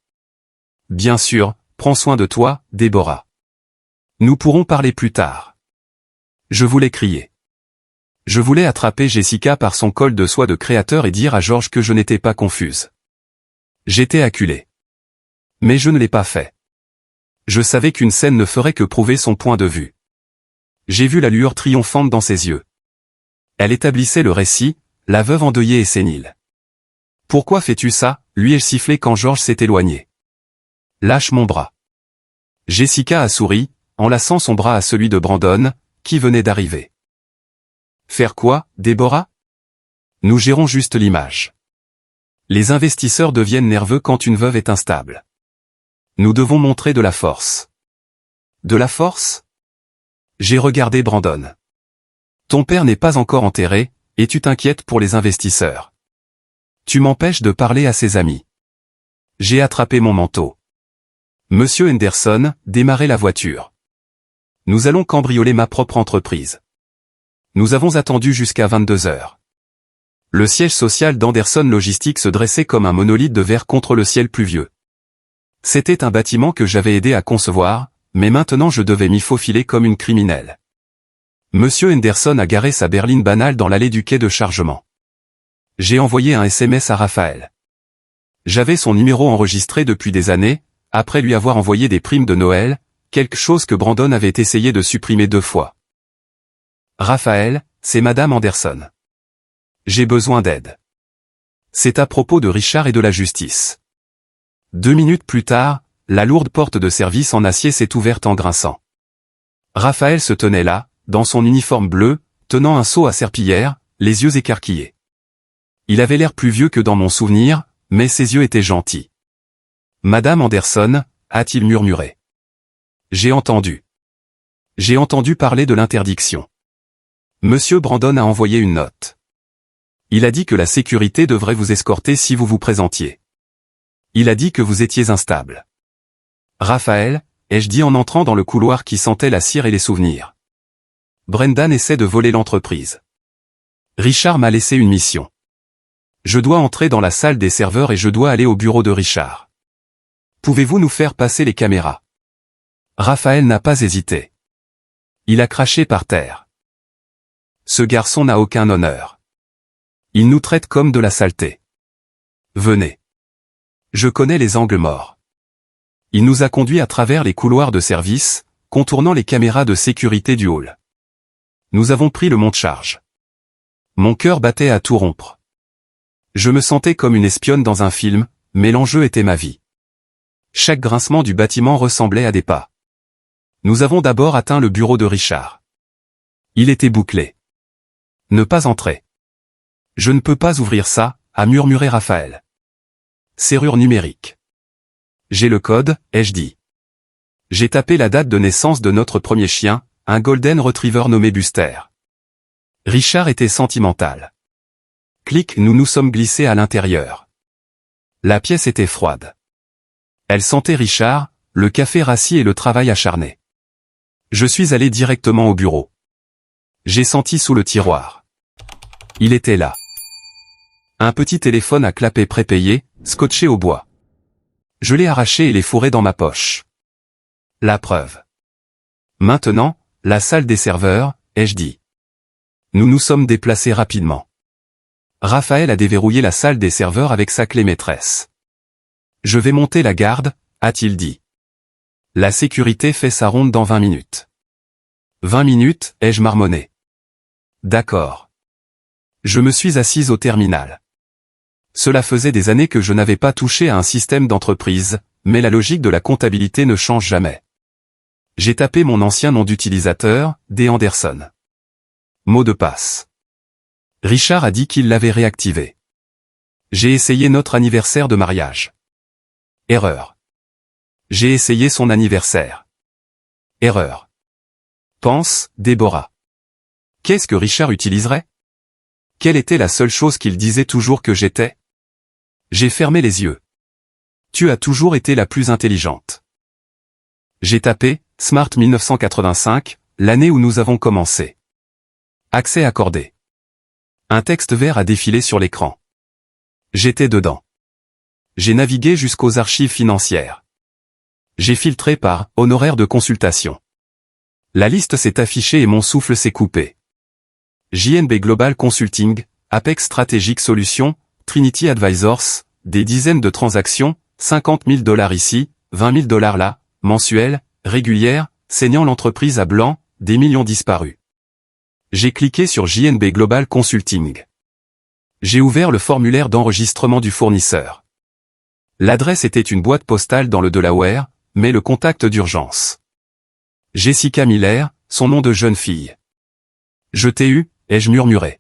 Bien sûr, prends soin de toi, Déborah. Nous pourrons parler plus tard. Je voulais crier. Je voulais attraper Jessica par son col de soie de créateur et dire à George que je n'étais pas confuse. J'étais acculé. Mais je ne l'ai pas fait. Je savais qu'une scène ne ferait que prouver son point de vue. J'ai vu la lueur triomphante dans ses yeux. Elle établissait le récit, la veuve endeuillée et sénile. « Pourquoi fais-tu ça » lui ai-je sifflé quand George s'est éloigné. « Lâche mon bras. » Jessica a souri, enlaçant son bras à celui de Brandon, qui venait d'arriver. « Faire quoi, Déborah ? Nous gérons juste l'image. Les investisseurs deviennent nerveux quand une veuve est instable. Nous devons montrer de la force. » De la force ? J'ai regardé Brandon. Ton père n'est pas encore enterré, et tu t'inquiètes pour les investisseurs. Tu m'empêches de parler à ses amis. J'ai attrapé mon manteau. Monsieur Henderson, démarrez la voiture. Nous allons cambrioler ma propre entreprise. Nous avons attendu jusqu'à 22 heures. Le siège social d'Anderson Logistique se dressait comme un monolithe de verre contre le ciel pluvieux. C'était un bâtiment que j'avais aidé à concevoir, mais maintenant je devais m'y faufiler comme une criminelle. Monsieur Henderson a garé sa berline banale dans l'allée du quai de chargement. J'ai envoyé un SMS à Raphaël. J'avais son numéro enregistré depuis des années, après lui avoir envoyé des primes de Noël, quelque chose que Brandon avait essayé de supprimer 2 fois. Raphaël, c'est Madame Anderson. J'ai besoin d'aide. C'est à propos de Richard et de la justice. 2 minutes plus tard, la lourde porte de service en acier s'est ouverte en grinçant. Raphaël se tenait là, dans son uniforme bleu, tenant un seau à serpillière, les yeux écarquillés. Il avait l'air plus vieux que dans mon souvenir, mais ses yeux étaient gentils. « Madame Anderson » a-t-il murmuré. J'ai entendu. J'ai entendu parler de l'interdiction. Monsieur Brandon a envoyé une note. Il a dit que la sécurité devrait vous escorter si vous vous présentiez. Il a dit que vous étiez instable. Raphaël, ai-je dit en entrant dans le couloir qui sentait la cire et les souvenirs. Brendan essaie de voler l'entreprise. Richard m'a laissé une mission. Je dois entrer dans la salle des serveurs et je dois aller au bureau de Richard. Pouvez-vous nous faire passer les caméras ? Raphaël n'a pas hésité. Il a craché par terre. Ce garçon n'a aucun honneur. Il nous traite comme de la saleté. Venez. Je connais les angles morts. Il nous a conduits à travers les couloirs de service, contournant les caméras de sécurité du hall. Nous avons pris le monte-charge. Mon cœur battait à tout rompre. Je me sentais comme une espionne dans un film, mais l'enjeu était ma vie. Chaque grincement du bâtiment ressemblait à des pas. Nous avons d'abord atteint le bureau de Richard. Il était bouclé. Ne pas entrer. Je ne peux pas ouvrir ça, a murmuré Raphaël. Serrure numérique. J'ai le code, ai-je dit. J'ai tapé la date de naissance de notre premier chien, un golden retriever nommé Buster. Richard était sentimental. Clic, nous nous sommes glissés à l'intérieur. La pièce était froide. Elle sentait Richard, le café rassis et le travail acharné. Je suis allé directement au bureau. J'ai senti sous le tiroir. Il était là. Un petit téléphone à clapet prépayé, scotché au bois. Je l'ai arraché et l'ai fourré dans ma poche. La preuve. Maintenant, la salle des serveurs, ai-je dit. Nous nous sommes déplacés rapidement. Raphaël a déverrouillé la salle des serveurs avec sa clé maîtresse. Je vais monter la garde, a-t-il dit. La sécurité fait sa ronde dans 20 minutes. 20 minutes, ai-je marmonné. D'accord. Je me suis assise au terminal. Cela faisait des années que je n'avais pas touché à un système d'entreprise, mais la logique de la comptabilité ne change jamais. J'ai tapé mon ancien nom d'utilisateur, D. Anderson. Mot de passe. Richard a dit qu'il l'avait réactivé. J'ai essayé notre anniversaire de mariage. Erreur. J'ai essayé son anniversaire. Erreur. Pense, Déborah. Qu'est-ce que Richard utiliserait? Quelle était la seule chose qu'il disait toujours que j'étais? J'ai fermé les yeux. Tu as toujours été la plus intelligente. J'ai tapé, Smart 1985, l'année où nous avons commencé. Accès accordé. Un texte vert a défilé sur l'écran. J'étais dedans. J'ai navigué jusqu'aux archives financières. J'ai filtré par honoraires de consultation. La liste s'est affichée et mon souffle s'est coupé. JNB Global Consulting, Apex Strategic Solutions, Trinity Advisors, des dizaines de transactions, 50 000 $ ici, 20 000 $ là, mensuelles, régulières, saignant l'entreprise à blanc, des millions disparus. J'ai cliqué sur JNB Global Consulting. J'ai ouvert le formulaire d'enregistrement du fournisseur. L'adresse était une boîte postale dans le Delaware, mais le contact d'urgence. Jessica Miller, son nom de jeune fille. Je t'ai eu, ai-je murmuré.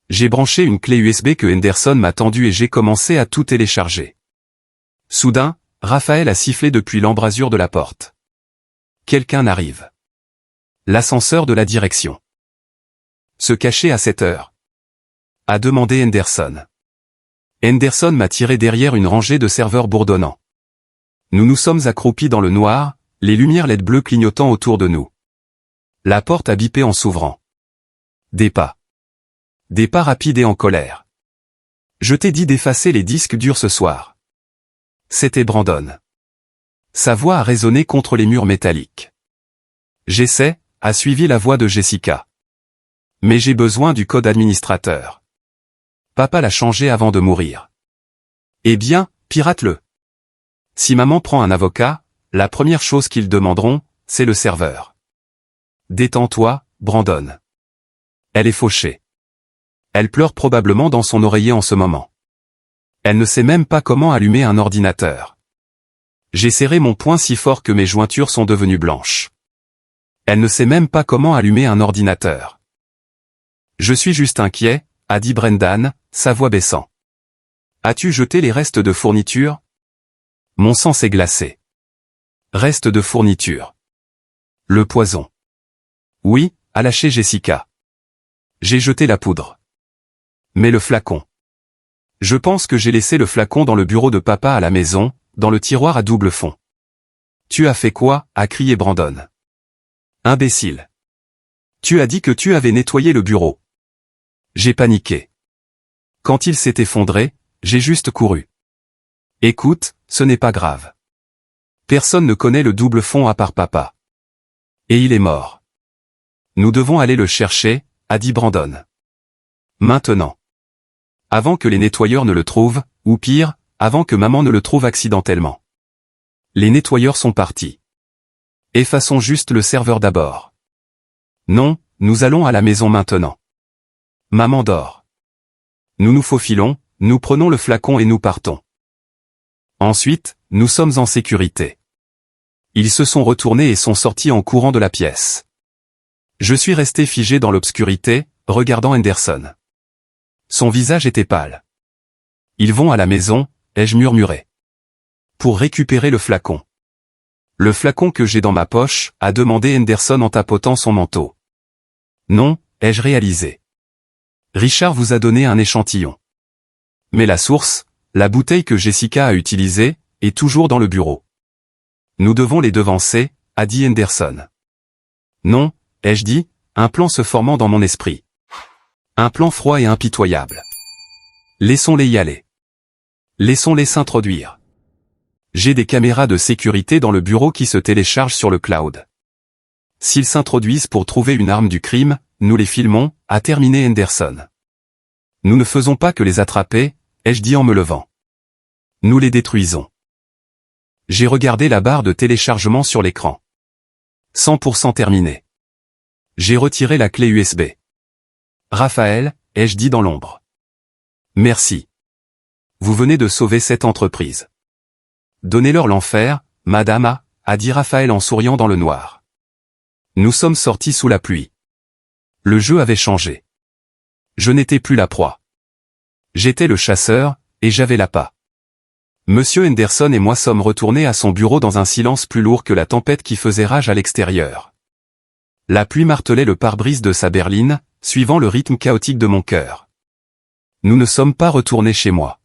J'ai branché une clé USB que Henderson m'a tendue et j'ai commencé à tout télécharger. Soudain, Raphaël a sifflé depuis l'embrasure de la porte. Quelqu'un arrive. L'ascenseur de la direction. Se cacher à cette heure? A demandé Henderson. Henderson m'a tiré derrière une rangée de serveurs bourdonnants. Nous nous sommes accroupis dans le noir, les lumières LED bleues clignotant autour de nous. La porte a bipé en s'ouvrant. Des pas. Des pas rapides et en colère. Je t'ai dit d'effacer les disques durs ce soir. C'était Brandon. Sa voix a résonné contre les murs métalliques. J'essaie, a suivi la voix de Jessica. Mais j'ai besoin du code administrateur. Papa l'a changé avant de mourir. Eh bien, pirate-le. Si maman prend un avocat, la première chose qu'ils demanderont, c'est le serveur. Détends-toi, Brandon. Elle est fauchée. Elle pleure probablement dans son oreiller en ce moment. Elle ne sait même pas comment allumer un ordinateur. J'ai serré mon poing si fort que mes jointures sont devenues blanches. Elle ne sait même pas comment allumer un ordinateur. Je suis juste inquiet, a dit Brendan, sa voix baissant. As-tu jeté les restes de fourniture? Mon sang s'est glacé. Restes de fourniture. Le poison. Oui, a lâché Jessica. J'ai jeté la poudre. Mais le flacon. Je pense que j'ai laissé le flacon dans le bureau de papa à la maison, dans le tiroir à double fond. Tu as fait quoi? A crié Brandon. Imbécile. Tu as dit que tu avais nettoyé le bureau. J'ai paniqué. Quand il s'est effondré, j'ai juste couru. Écoute, ce n'est pas grave. Personne ne connaît le double fond à part papa. Et il est mort. Nous devons aller le chercher, a dit Brandon. Maintenant. Avant que les nettoyeurs ne le trouvent, ou pire, avant que maman ne le trouve accidentellement. Les nettoyeurs sont partis. Effaçons juste le serveur d'abord. Non, nous allons à la maison maintenant. Maman dort. Nous nous faufilons, nous prenons le flacon et nous partons. Ensuite, nous sommes en sécurité. Ils se sont retournés et sont sortis en courant de la pièce. Je suis resté figé dans l'obscurité, regardant Henderson. Son visage était pâle. Ils vont à la maison, ai-je murmuré. Pour récupérer le flacon. Le flacon que j'ai dans ma poche, a demandé Henderson en tapotant son manteau. Non, ai-je réalisé. Richard vous a donné un échantillon. Mais la source, la bouteille que Jessica a utilisée, est toujours dans le bureau. Nous devons les devancer, a dit Henderson. Non, ai-je dit, un plan se formant dans mon esprit. Un plan froid et impitoyable. Laissons-les y aller. Laissons-les s'introduire. J'ai des caméras de sécurité dans le bureau qui se téléchargent sur le cloud. S'ils s'introduisent pour trouver une arme du crime, nous les filmons, a terminé Henderson. Nous ne faisons pas que les attraper, ai-je dit en me levant. Nous les détruisons. J'ai regardé la barre de téléchargement sur l'écran. 100% terminé. J'ai retiré la clé USB. Raphaël, ai-je dit dans l'ombre. Merci. Vous venez de sauver cette entreprise. Donnez-leur l'enfer, madame a dit Raphaël en souriant dans le noir. Nous sommes sortis sous la pluie. Le jeu avait changé. Je n'étais plus la proie. J'étais le chasseur, et j'avais l'appât. Monsieur Henderson et moi sommes retournés à son bureau dans un silence plus lourd que la tempête qui faisait rage à l'extérieur. La pluie martelait le pare-brise de sa berline, suivant le rythme chaotique de mon cœur. Nous ne sommes pas retournés chez moi.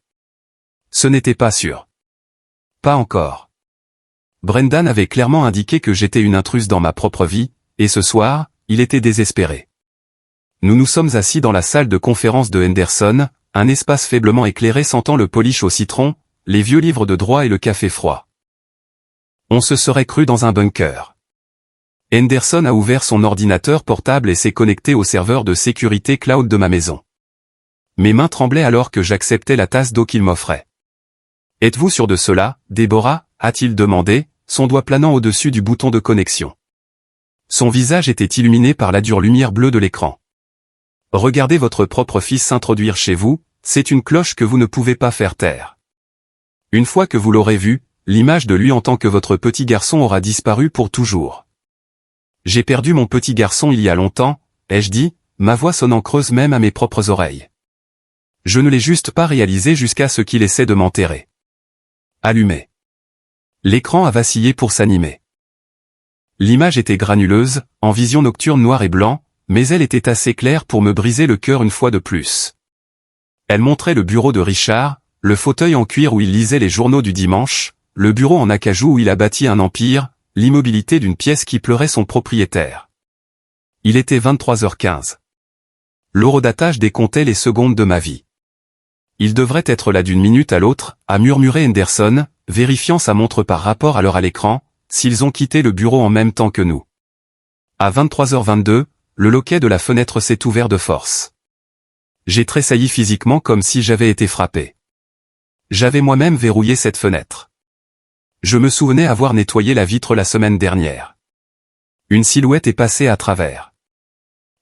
Ce n'était pas sûr. Pas encore. Brendan avait clairement indiqué que j'étais une intruse dans ma propre vie, et ce soir, il était désespéré. Nous nous sommes assis dans la salle de conférence de Henderson, un espace faiblement éclairé sentant le polish au citron, les vieux livres de droit et le café froid. On se serait cru dans un bunker. Henderson a ouvert son ordinateur portable et s'est connecté au serveur de sécurité cloud de ma maison. Mes mains tremblaient alors que j'acceptais la tasse d'eau qu'il m'offrait. « Êtes-vous sûr de cela, Déborah » a-t-il demandé, son doigt planant au-dessus du bouton de connexion. Son visage était illuminé par la dure lumière bleue de l'écran. « Regardez votre propre fils s'introduire chez vous, c'est une cloche que vous ne pouvez pas faire taire. Une fois que vous l'aurez vu, l'image de lui en tant que votre petit garçon aura disparu pour toujours. J'ai perdu mon petit garçon il y a longtemps, ai-je dit, ma voix sonnant creuse même à mes propres oreilles. Je ne l'ai juste pas réalisé jusqu'à ce qu'il essaie de m'enterrer. Allumé. L'écran a vacillé pour s'animer. L'image était granuleuse, en vision nocturne noir et blanc, mais elle était assez claire pour me briser le cœur une fois de plus. Elle montrait le bureau de Richard, le fauteuil en cuir où il lisait les journaux du dimanche, le bureau en acajou où il a bâti un empire, l'immobilité d'une pièce qui pleurait son propriétaire. Il était 23h15. L'horodatage décomptait les secondes de ma vie. Il devrait être là d'une minute à l'autre, a murmuré Henderson, vérifiant sa montre par rapport à l'heure à l'écran, s'ils ont quitté le bureau en même temps que nous. À 23h22, le loquet de la fenêtre s'est ouvert de force. J'ai tressailli physiquement comme si j'avais été frappé. J'avais moi-même verrouillé cette fenêtre. Je me souvenais avoir nettoyé la vitre la semaine dernière. Une silhouette est passée à travers.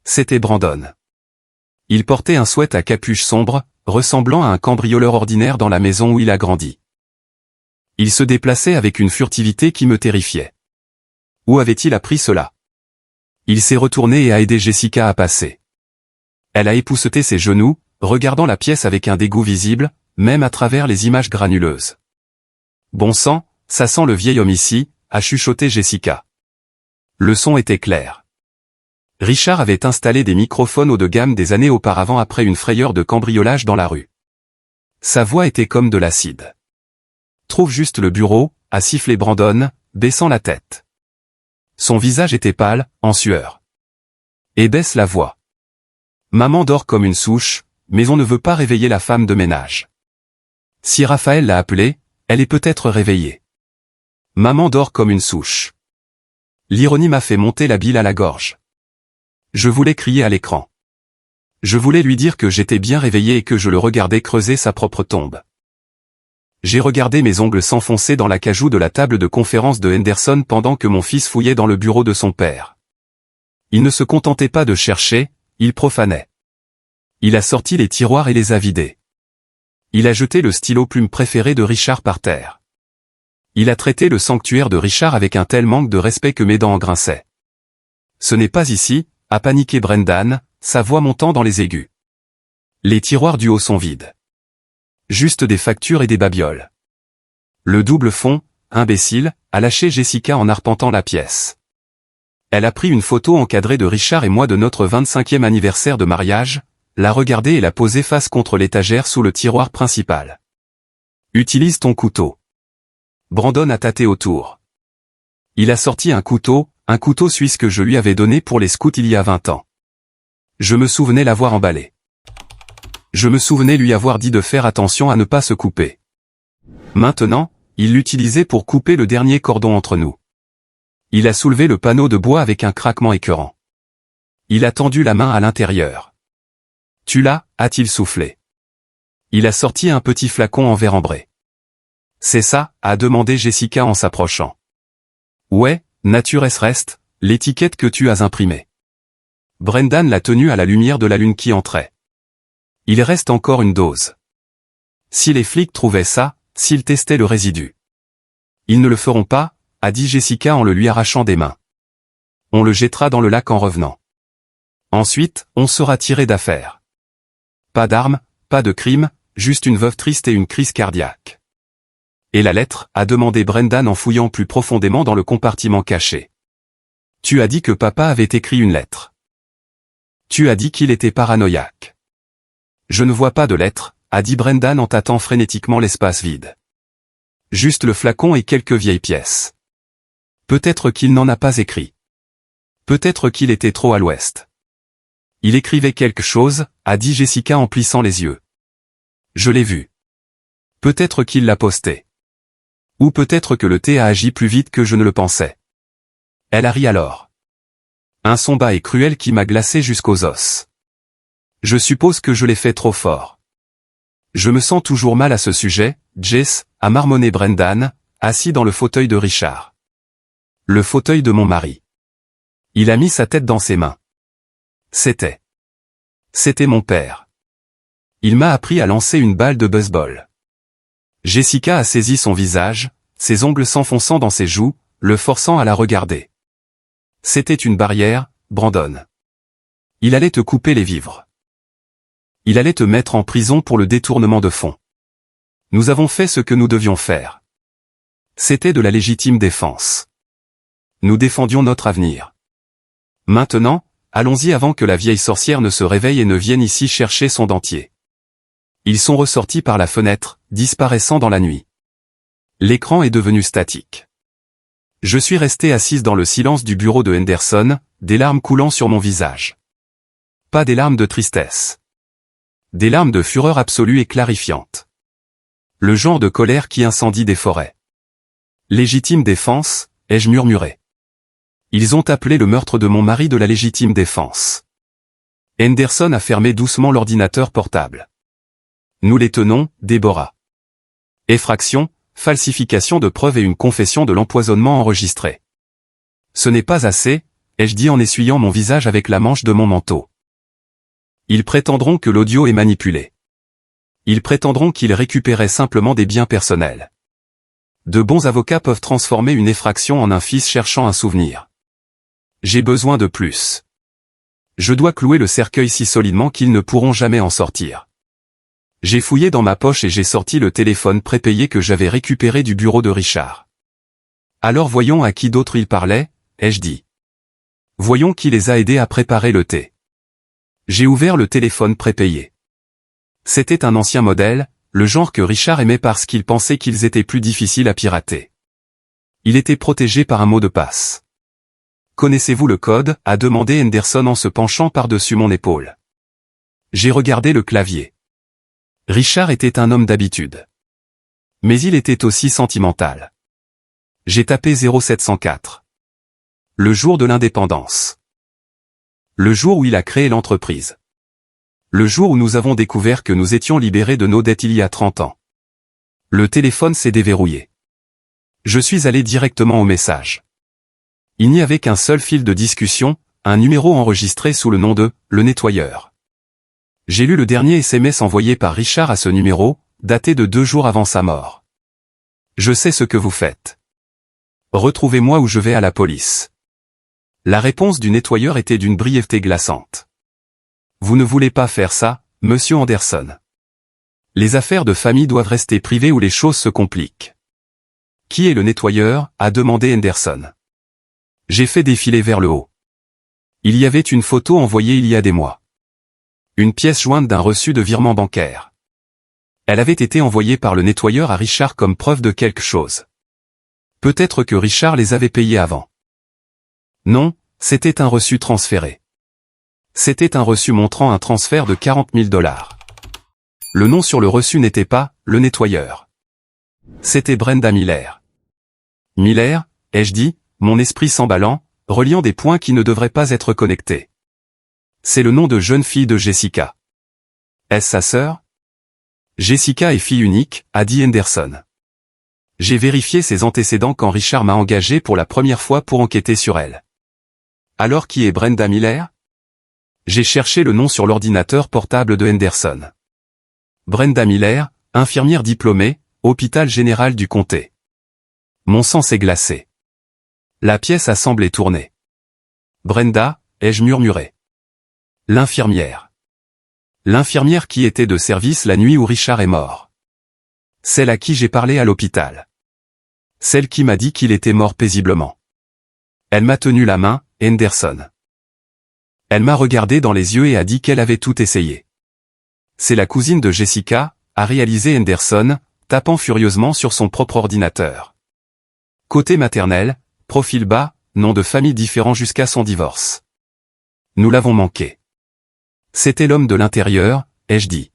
C'était Brandon. Il portait un sweat à capuche sombre, ressemblant à un cambrioleur ordinaire dans la maison où il a grandi. Il se déplaçait avec une furtivité qui me terrifiait. Où avait-il appris cela? Il s'est retourné et a aidé Jessica à passer. Elle a épousseté ses genoux, regardant la pièce avec un dégoût visible, même à travers les images granuleuses. Bon sang, ça sent le vieil homme ici, a chuchoté Jessica. Le son était clair. Richard avait installé des microphones haut de gamme des années auparavant après une frayeur de cambriolage dans la rue. Sa voix était comme de l'acide. Trouve juste le bureau, a sifflé Brandon, baissant la tête. Son visage était pâle, en sueur. Et baisse la voix. Maman dort comme une souche, mais on ne veut pas réveiller la femme de ménage. Si Raphaël l'a appelée, elle est peut-être réveillée. Maman dort comme une souche. L'ironie m'a fait monter la bile à la gorge. Je voulais crier à l'écran. Je voulais lui dire que j'étais bien réveillé et que je le regardais creuser sa propre tombe. J'ai regardé mes ongles s'enfoncer dans l'acajou de la table de conférence de Henderson pendant que mon fils fouillait dans le bureau de son père. Il ne se contentait pas de chercher, il profanait. Il a sorti les tiroirs et les a vidés. Il a jeté le stylo plume préféré de Richard par terre. Il a traité le sanctuaire de Richard avec un tel manque de respect que mes dents en grinçaient. Ce n'est pas ici, a paniqué Brendan, sa voix montant dans les aigus. Les tiroirs du haut sont vides. Juste des factures et des babioles. Le double fond, imbécile, a lâché Jessica en arpentant la pièce. Elle a pris une photo encadrée de Richard et moi de notre 25e anniversaire de mariage, l'a regardée et l'a posée face contre l'étagère sous le tiroir principal. Utilise ton couteau. Brandon a tâté autour. Il a sorti un couteau, un couteau suisse que je lui avais donné pour les scouts il y a 20 ans. Je me souvenais l'avoir emballé. Je me souvenais lui avoir dit de faire attention à ne pas se couper. Maintenant, il l'utilisait pour couper le dernier cordon entre nous. Il a soulevé le panneau de bois avec un craquement écœurant. Il a tendu la main à l'intérieur. « Tu l'as » a-t-il soufflé. Il a sorti un petit flacon en verre ambré. « C'est ça » a demandé Jessica en s'approchant. « Ouais, Nature S reste, l'étiquette que tu as imprimée. » Brendan l'a tenue à la lumière de la lune qui entrait. « Il reste encore une dose. Si les flics trouvaient ça, s'ils testaient le résidu. »« Ils ne le feront pas » a dit Jessica en le lui arrachant des mains. « On le jettera dans le lac en revenant. Ensuite, on sera tiré d'affaire. Pas d'armes, pas de crime, juste une veuve triste et une crise cardiaque. » « Et la lettre » a demandé Brendan en fouillant plus profondément dans le compartiment caché. « Tu as dit que papa avait écrit une lettre. Tu as dit qu'il était paranoïaque. »« Je ne vois pas de lettre » a dit Brendan en tâtant frénétiquement l'espace vide. « Juste le flacon et quelques vieilles pièces. Peut-être qu'il n'en a pas écrit. Peut-être qu'il était trop à l'ouest. Il écrivait quelque chose » a dit Jessica en plissant les yeux. « Je l'ai vu. Peut-être qu'il l'a posté. Ou peut-être que le thé a agi plus vite que je ne le pensais. » Elle a ri alors. Un son bas et cruel qui m'a glacé jusqu'aux os. « Je suppose que je l'ai fait trop fort. Je me sens toujours mal à ce sujet, Jess, » a marmonné Brendan, assis dans le fauteuil de Richard. Le fauteuil de mon mari. Il a mis sa tête dans ses mains. C'était mon père. Il m'a appris à lancer une balle de baseball. Jessica a saisi son visage, ses ongles s'enfonçant dans ses joues, le forçant à la regarder. C'était une barrière, Brandon. Il allait te couper les vivres. Il allait te mettre en prison pour le détournement de fonds. Nous avons fait ce que nous devions faire. C'était de la légitime défense. Nous défendions notre avenir. Maintenant, allons-y avant que la vieille sorcière ne se réveille et ne vienne ici chercher son dentier. Ils sont ressortis par la fenêtre, disparaissant dans la nuit. L'écran est devenu statique. Je suis resté assise dans le silence du bureau de Henderson, des larmes coulant sur mon visage. Pas des larmes de tristesse. Des larmes de fureur absolue et clarifiante. Le genre de colère qui incendie des forêts. Légitime défense, ai-je murmuré. Ils ont appelé le meurtre de mon mari de la légitime défense. Henderson a fermé doucement l'ordinateur portable. Nous les tenons, Déborah. Effraction, falsification de preuves et une confession de l'empoisonnement enregistré. Ce n'est pas assez, ai-je dit en essuyant mon visage avec la manche de mon manteau. Ils prétendront que l'audio est manipulé. Ils prétendront qu'ils récupéraient simplement des biens personnels. De bons avocats peuvent transformer une effraction en un fils cherchant un souvenir. J'ai besoin de plus. Je dois clouer le cercueil si solidement qu'ils ne pourront jamais en sortir. J'ai fouillé dans ma poche et j'ai sorti le téléphone prépayé que j'avais récupéré du bureau de Richard. Alors voyons à qui d'autre il parlait, ai-je dit. Voyons qui les a aidés à préparer le thé. J'ai ouvert le téléphone prépayé. C'était un ancien modèle, le genre que Richard aimait parce qu'il pensait qu'ils étaient plus difficiles à pirater. Il était protégé par un mot de passe. Connaissez-vous le code ? A demandé Henderson en se penchant par-dessus mon épaule. J'ai regardé le clavier. Richard était un homme d'habitude. Mais il était aussi sentimental. J'ai tapé 0704. Le jour de l'indépendance. Le jour où il a créé l'entreprise. Le jour où nous avons découvert que nous étions libérés de nos dettes il y a 30 ans. Le téléphone s'est déverrouillé. Je suis allé directement au message. Il n'y avait qu'un seul fil de discussion, un numéro enregistré sous le nom de « Le Nettoyeur ». J'ai lu le dernier SMS envoyé par Richard à ce numéro, daté de 2 jours avant sa mort. Je sais ce que vous faites. Retrouvez-moi ou je vais à la police. La réponse du nettoyeur était d'une brièveté glaçante. Vous ne voulez pas faire ça, monsieur Anderson. Les affaires de famille doivent rester privées ou les choses se compliquent. Qui est le nettoyeur ? A demandé Henderson. J'ai fait défiler vers le haut. Il y avait une photo envoyée il y a des mois. Une pièce jointe d'un reçu de virement bancaire. Elle avait été envoyée par le nettoyeur à Richard comme preuve de quelque chose. Peut-être que Richard les avait payés avant. Non, c'était un reçu transféré. C'était un reçu montrant un transfert de 40 000 $. Le nom sur le reçu n'était pas « le nettoyeur ». C'était Brenda Miller. Miller, ai-je dit, mon esprit s'emballant, reliant des points qui ne devraient pas être connectés. C'est le nom de jeune fille de Jessica. Est-ce sa sœur? Jessica est fille unique, a dit Henderson. J'ai vérifié ses antécédents quand Richard m'a engagé pour la première fois pour enquêter sur elle. Alors qui est Brenda Miller? J'ai cherché le nom sur l'ordinateur portable de Henderson. Brenda Miller, infirmière diplômée, hôpital général du comté. Mon sang s'est glacé. La pièce a semblé tourner. Brenda, ai-je murmuré. L'infirmière. L'infirmière qui était de service la nuit où Richard est mort. Celle à qui j'ai parlé à l'hôpital. Celle qui m'a dit qu'il était mort paisiblement. Elle m'a tenu la main, Henderson. Elle m'a regardé dans les yeux et a dit qu'elle avait tout essayé. C'est la cousine de Jessica, a réalisé Henderson, tapant furieusement sur son propre ordinateur. Côté maternel, profil bas, nom de famille différent jusqu'à son divorce. Nous l'avons manqué. C'était l'homme de l'intérieur, ai-je dit.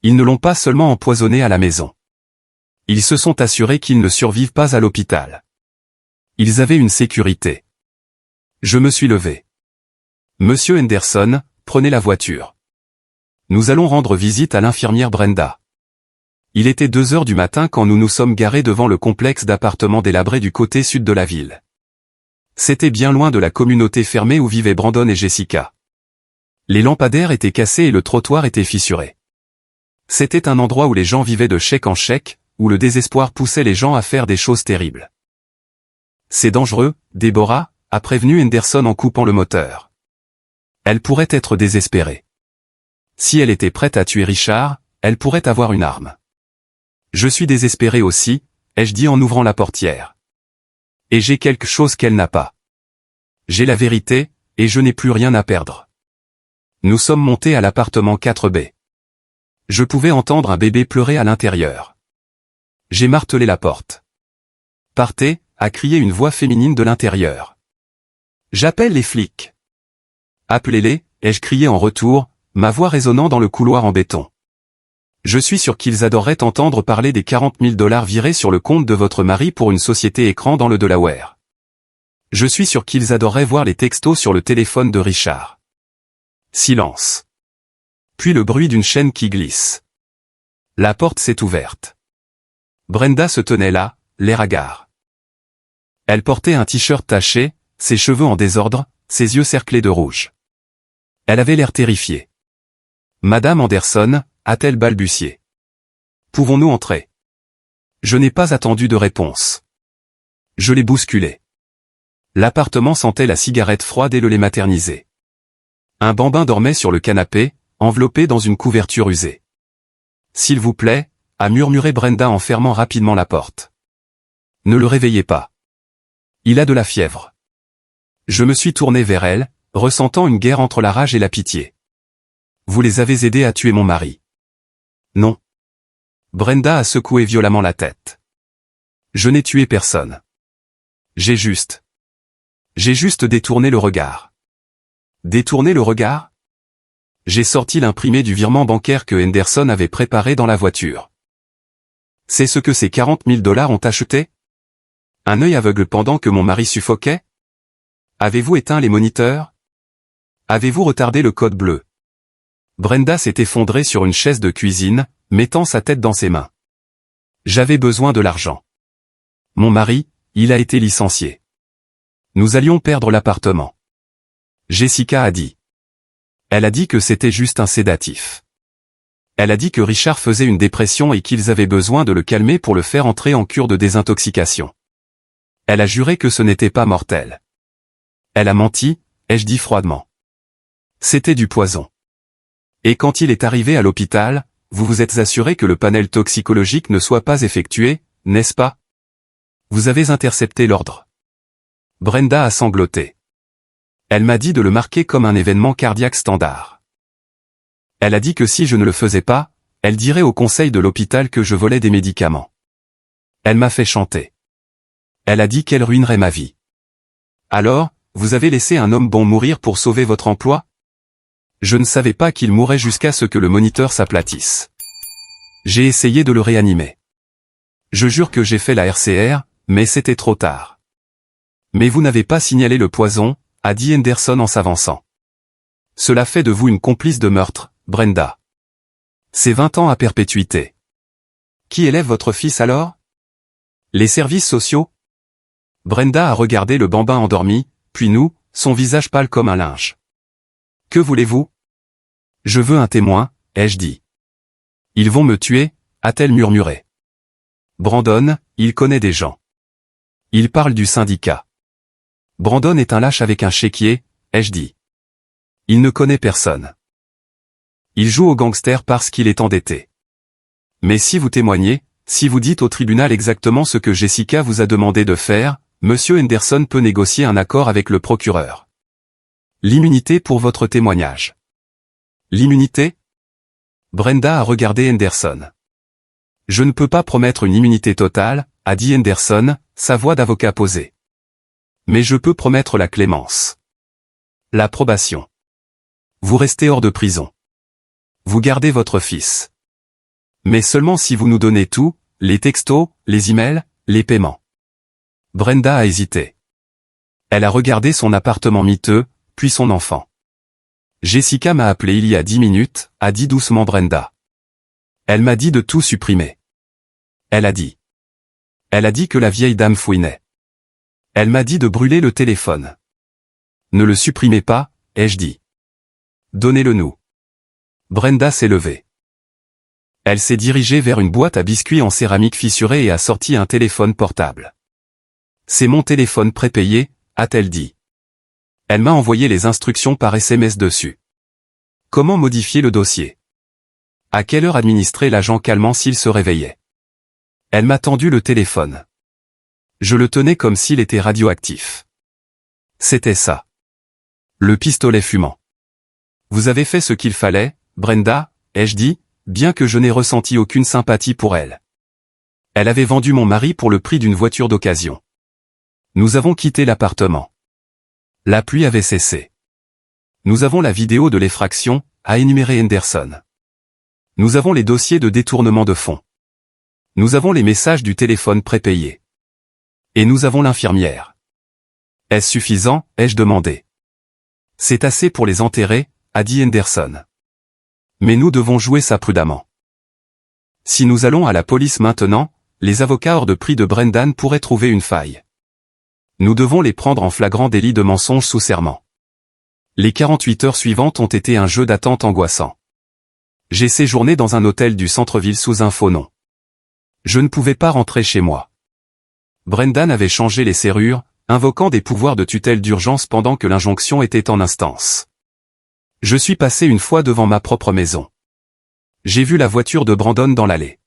Ils ne l'ont pas seulement empoisonné à la maison. Ils se sont assurés qu'il ne survive pas à l'hôpital. Ils avaient une sécurité. Je me suis levé. Monsieur Henderson, prenez la voiture. Nous allons rendre visite à l'infirmière Brenda. Il était 2 heures du matin quand nous nous sommes garés devant le complexe d'appartements délabrés du côté sud de la ville. C'était bien loin de la communauté fermée où vivaient Brandon et Jessica. Les lampadaires étaient cassés et le trottoir était fissuré. C'était un endroit où les gens vivaient de chèque en chèque, où le désespoir poussait les gens à faire des choses terribles. C'est dangereux, Deborah, a prévenu Henderson en coupant le moteur. Elle pourrait être désespérée. Si elle était prête à tuer Richard, elle pourrait avoir une arme. Je suis désespéré aussi, ai-je dit en ouvrant la portière. Et j'ai quelque chose qu'elle n'a pas. J'ai la vérité, et je n'ai plus rien à perdre. Nous sommes montés à l'appartement 4B. Je pouvais entendre un bébé pleurer à l'intérieur. J'ai martelé la porte. Partez, a crié une voix féminine de l'intérieur. J'appelle les flics. Appelez-les, ai-je crié en retour, ma voix résonnant dans le couloir en béton. Je suis sûr qu'ils adoreraient entendre parler des 40 000 $ virés sur le compte de votre mari pour une société écran dans le Delaware. Je suis sûr qu'ils adoreraient voir les textos sur le téléphone de Richard. Silence. Puis le bruit d'une chaîne qui glisse. La porte s'est ouverte. Brenda se tenait là, l'air hagard. Elle portait un t-shirt taché, ses cheveux en désordre, ses yeux cerclés de rouge. Elle avait l'air terrifiée. Madame Anderson, a-t-elle balbutié. Pouvons-nous entrer? Je n'ai pas attendu de réponse. Je l'ai bousculée. L'appartement sentait la cigarette froide et le lait maternisé. Un bambin dormait sur le canapé, enveloppé dans une couverture usée. S'il vous plaît, a murmuré Brenda en fermant rapidement la porte. Ne le réveillez pas. Il a de la fièvre. Je me suis tourné vers elle, ressentant une guerre entre la rage et la pitié. Vous les avez aidés à tuer mon mari. Non. Brenda a secoué violemment la tête. Je n'ai tué personne. J'ai juste détourné le regard. Détourné le regard? J'ai sorti l'imprimé du virement bancaire que Henderson avait préparé dans la voiture. C'est ce que ces 40 000 $ ont acheté? Un œil aveugle pendant que mon mari suffoquait? Avez-vous éteint les moniteurs? Avez-vous retardé le code bleu? Brenda s'est effondrée sur une chaise de cuisine, mettant sa tête dans ses mains. J'avais besoin de l'argent. Mon mari, il a été licencié. Nous allions perdre l'appartement. Jessica a dit. Elle a dit que c'était juste un sédatif. Elle a dit que Richard faisait une dépression et qu'ils avaient besoin de le calmer pour le faire entrer en cure de désintoxication. Elle a juré que ce n'était pas mortel. Elle a menti, ai-je dit froidement. C'était du poison. Et quand il est arrivé à l'hôpital, vous vous êtes assuré que le panel toxicologique ne soit pas effectué, n'est-ce pas? Vous avez intercepté l'ordre. Brenda a sangloté. Elle m'a dit de le marquer comme un événement cardiaque standard. Elle a dit que si je ne le faisais pas, elle dirait au conseil de l'hôpital que je volais des médicaments. Elle m'a fait chanter. Elle a dit qu'elle ruinerait ma vie. Alors, vous avez laissé un homme bon mourir pour sauver votre emploi? Je ne savais pas qu'il mourrait jusqu'à ce que le moniteur s'aplatisse. J'ai essayé de le réanimer. Je jure que j'ai fait la RCR, mais c'était trop tard. Mais vous n'avez pas signalé le poison, a dit Henderson en s'avançant. Cela fait de vous une complice de meurtre, Brenda. C'est 20 ans à perpétuité. Qui élève votre fils alors? Les services sociaux? Brenda a regardé le bambin endormi, puis nous, son visage pâle comme un linge. Que voulez-vous? Je veux un témoin, ai-je dit. Ils vont me tuer, a-t-elle murmuré. Brandon, il connaît des gens. Il parle du syndicat. Brandon est un lâche avec un chéquier, ai-je dit. Il ne connaît personne. Il joue au gangster parce qu'il est endetté. Mais si vous témoignez, si vous dites au tribunal exactement ce que Jessica vous a demandé de faire, Monsieur Henderson peut négocier un accord avec le procureur. L'immunité pour votre témoignage. L'immunité? Brenda a regardé Henderson. Je ne peux pas promettre une immunité totale, a dit Henderson, sa voix d'avocat posée. Mais je peux promettre la clémence. L'approbation. Vous restez hors de prison. Vous gardez votre fils. Mais seulement si vous nous donnez tout, les textos, les emails, les paiements. Brenda a hésité. Elle a regardé son appartement miteux, puis son enfant. Jessica m'a appelé il y a 10 minutes, a dit doucement Brenda. Elle m'a dit de tout supprimer. Elle a dit. Elle a dit que la vieille dame fouinait. Elle m'a dit de brûler le téléphone. Ne le supprimez pas, ai-je dit. Donnez-le nous. Brenda s'est levée. Elle s'est dirigée vers une boîte à biscuits en céramique fissurée et a sorti un téléphone portable. C'est mon téléphone prépayé, a-t-elle dit. Elle m'a envoyé les instructions par SMS dessus. Comment modifier le dossier? À quelle heure administrer l'agent calmant s'il se réveillait? Elle m'a tendu le téléphone. Je le tenais comme s'il était radioactif. C'était ça. Le pistolet fumant. Vous avez fait ce qu'il fallait, Brenda, ai-je dit, bien que je n'ai ressenti aucune sympathie pour elle. Elle avait vendu mon mari pour le prix d'une voiture d'occasion. Nous avons quitté l'appartement. La pluie avait cessé. Nous avons la vidéo de l'effraction, a énuméré Henderson. Nous avons les dossiers de détournement de fonds. Nous avons les messages du téléphone prépayé. Et nous avons l'infirmière. Est-ce suffisant, ai-je demandé. C'est assez pour les enterrer, a dit Henderson. Mais nous devons jouer ça prudemment. Si nous allons à la police maintenant, les avocats hors de prix de Brendan pourraient trouver une faille. Nous devons les prendre en flagrant délit de mensonge sous serment. Les 48 heures suivantes ont été un jeu d'attente angoissant. J'ai séjourné dans un hôtel du centre-ville sous un faux nom. Je ne pouvais pas rentrer chez moi. Brendan avait changé les serrures, invoquant des pouvoirs de tutelle d'urgence pendant que l'injonction était en instance. Je suis passé une fois devant ma propre maison. J'ai vu la voiture de Brandon dans l'allée.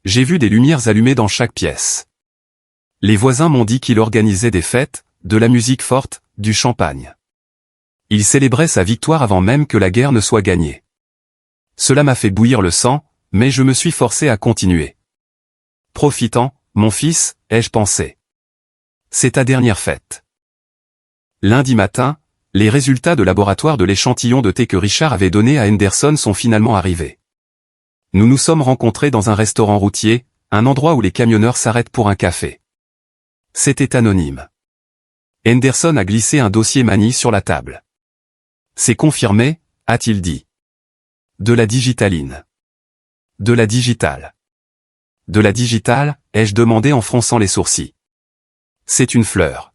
J'ai vu des lumières allumées dans chaque pièce. Les voisins m'ont dit qu'il organisait des fêtes, de la musique forte, du champagne. Il célébrait sa victoire avant même que la guerre ne soit gagnée. Cela m'a fait bouillir le sang, mais je me suis forcé à continuer. Profitant, mon fils, ai-je pensé. C'est ta dernière fête. Lundi matin, les résultats de laboratoire de l'échantillon de thé que Richard avait donné à Henderson sont finalement arrivés. Nous nous sommes rencontrés dans un restaurant routier, un endroit où les camionneurs s'arrêtent pour un café. C'était anonyme. Henderson a glissé un dossier Manille sur la table. C'est confirmé, a-t-il dit. De la digitaline. De la digitale. De la digitale, ai-je demandé en fronçant les sourcils. C'est une fleur.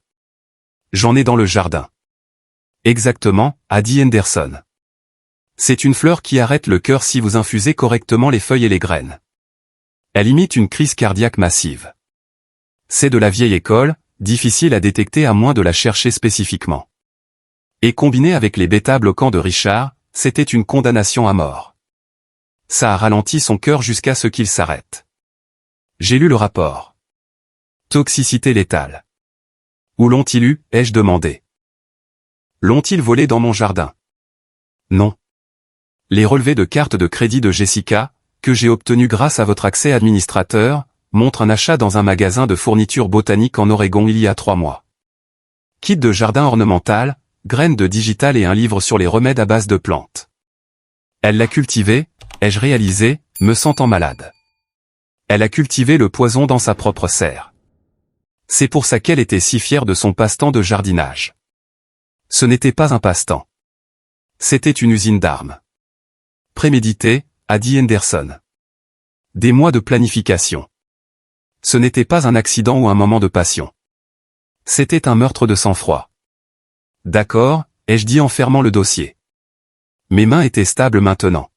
J'en ai dans le jardin. Exactement, a dit Henderson. C'est une fleur qui arrête le cœur si vous infusez correctement les feuilles et les graines. Elle imite une crise cardiaque massive. C'est de la vieille école, difficile à détecter à moins de la chercher spécifiquement. Et combiné avec les bêta-bloquants de Richard, c'était une condamnation à mort. Ça a ralenti son cœur jusqu'à ce qu'il s'arrête. J'ai lu le rapport. Toxicité létale. Où l'ont-ils eu, ai-je demandé. L'ont-ils volé dans mon jardin? Non. Les relevés de carte de crédit de Jessica, que j'ai obtenus grâce à votre accès administrateur, montrent un achat dans un magasin de fournitures botaniques en Oregon il y a 3 mois. Kit de jardin ornemental, graines de digital et un livre sur les remèdes à base de plantes. Elle l'a cultivé, ai-je réalisé, me sentant malade. Elle a cultivé le poison dans sa propre serre. C'est pour ça qu'elle était si fière de son passe-temps de jardinage. Ce n'était pas un passe-temps. C'était une usine d'armes. Prémédité, a dit Henderson. Des mois de planification. Ce n'était pas un accident ou un moment de passion. C'était un meurtre de sang-froid. D'accord, ai-je dit en fermant le dossier. Mes mains étaient stables maintenant.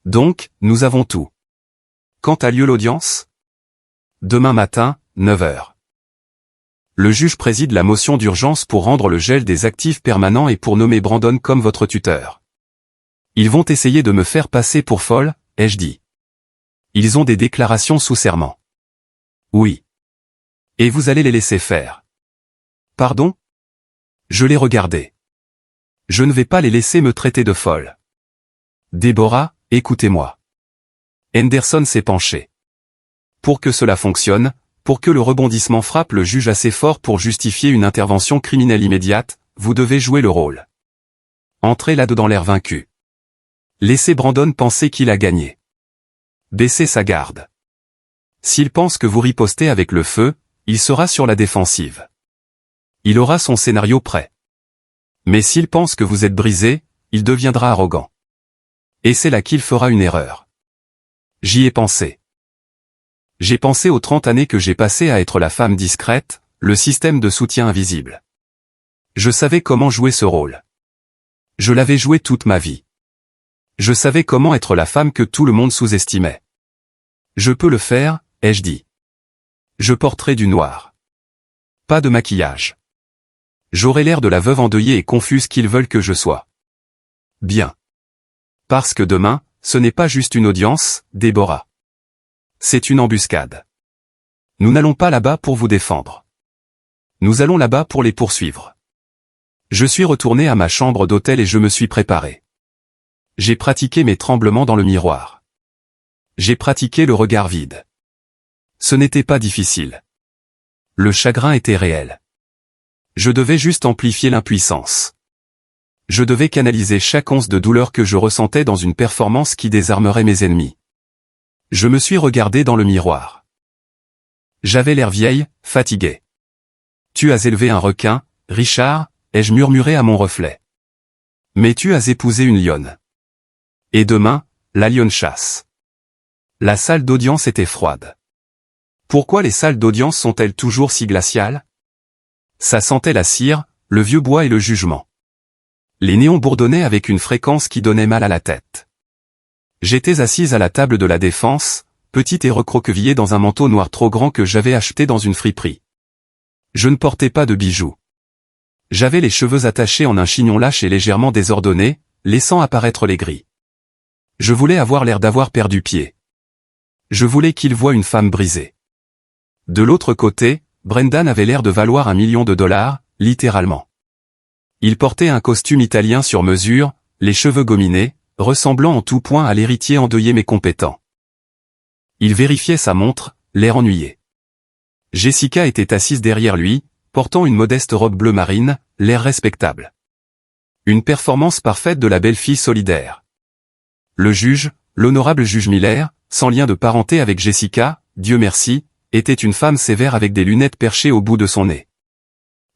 Donc, nous avons tout. Quand a lieu l'audience? Demain matin, 9 heures. Le juge préside la motion d'urgence pour rendre le gel des actifs permanents et pour nommer Brandon comme votre tuteur. Ils vont essayer de me faire passer pour folle, ai-je dit. Ils ont des déclarations sous serment. Oui. Et vous allez les laisser faire. Pardon? Je les regardais. Je ne vais pas les laisser me traiter de folle. Déborah, écoutez-moi. Henderson s'est penché. Pour que cela fonctionne, pour que le rebondissement frappe le juge assez fort pour justifier une intervention criminelle immédiate, vous devez jouer le rôle. Entrez là-dedans l'air vaincu. Laissez Brandon penser qu'il a gagné. Baissez sa garde. S'il pense que vous ripostez avec le feu, il sera sur la défensive. Il aura son scénario prêt. Mais s'il pense que vous êtes brisé, il deviendra arrogant. Et c'est là qu'il fera une erreur. J'y ai pensé. J'ai pensé aux 30 années que j'ai passées à être la femme discrète, le système de soutien invisible. Je savais comment jouer ce rôle. Je l'avais joué toute ma vie. Je savais comment être la femme que tout le monde sous-estimait. Je peux le faire, ai-je dit. Je porterai du noir. Pas de maquillage. J'aurai l'air de la veuve endeuillée et confuse qu'ils veulent que je sois. Bien. Parce que demain, ce n'est pas juste une audience, Déborah. C'est une embuscade. Nous n'allons pas là-bas pour vous défendre. Nous allons là-bas pour les poursuivre. Je suis retourné à ma chambre d'hôtel et je me suis préparé. J'ai pratiqué mes tremblements dans le miroir. J'ai pratiqué le regard vide. Ce n'était pas difficile. Le chagrin était réel. Je devais juste amplifier l'impuissance. Je devais canaliser chaque once de douleur que je ressentais dans une performance qui désarmerait mes ennemis. Je me suis regardé dans le miroir. J'avais l'air vieille, fatiguée. Tu as élevé un requin, Richard, ai-je murmuré à mon reflet. Mais tu as épousé une lionne. Et demain, la lionne chasse. La salle d'audience était froide. Pourquoi les salles d'audience sont-elles toujours si glaciales? Ça sentait la cire, le vieux bois et le jugement. Les néons bourdonnaient avec une fréquence qui donnait mal à la tête. J'étais assise à la table de la défense, petite et recroquevillée dans un manteau noir trop grand que j'avais acheté dans une friperie. Je ne portais pas de bijoux. J'avais les cheveux attachés en un chignon lâche et légèrement désordonné, laissant apparaître les gris. Je voulais avoir l'air d'avoir perdu pied. Je voulais qu'il voie une femme brisée. De l'autre côté, Brendan avait l'air de valoir $1 million, littéralement. Il portait un costume italien sur mesure, les cheveux gominés, ressemblant en tout point à l'héritier endeuillé mais compétent. Il vérifiait sa montre, l'air ennuyé. Jessica était assise derrière lui, portant une modeste robe bleu marine, l'air respectable. Une performance parfaite de la belle-fille solidaire. Le juge, l'honorable juge Miller, sans lien de parenté avec Jessica, Dieu merci, était une femme sévère avec des lunettes perchées au bout de son nez.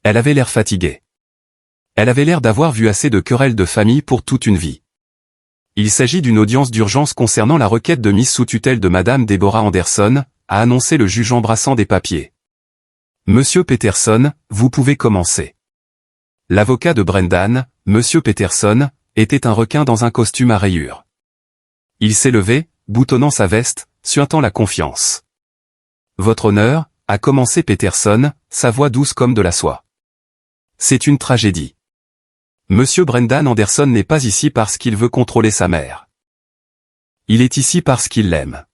Elle avait l'air fatiguée. Elle avait l'air d'avoir vu assez de querelles de famille pour toute une vie. Il s'agit d'une audience d'urgence concernant la requête de mise sous tutelle de Madame Deborah Anderson, a annoncé le juge embrassant des papiers. Monsieur Peterson, vous pouvez commencer. L'avocat de Brendan, Monsieur Peterson, était un requin dans un costume à rayures. Il s'est levé, boutonnant sa veste, suintant la confiance. Votre honneur, a commencé Peterson, sa voix douce comme de la soie. C'est une tragédie. Monsieur Brendan Anderson n'est pas ici parce qu'il veut contrôler sa mère. Il est ici parce qu'il l'aime.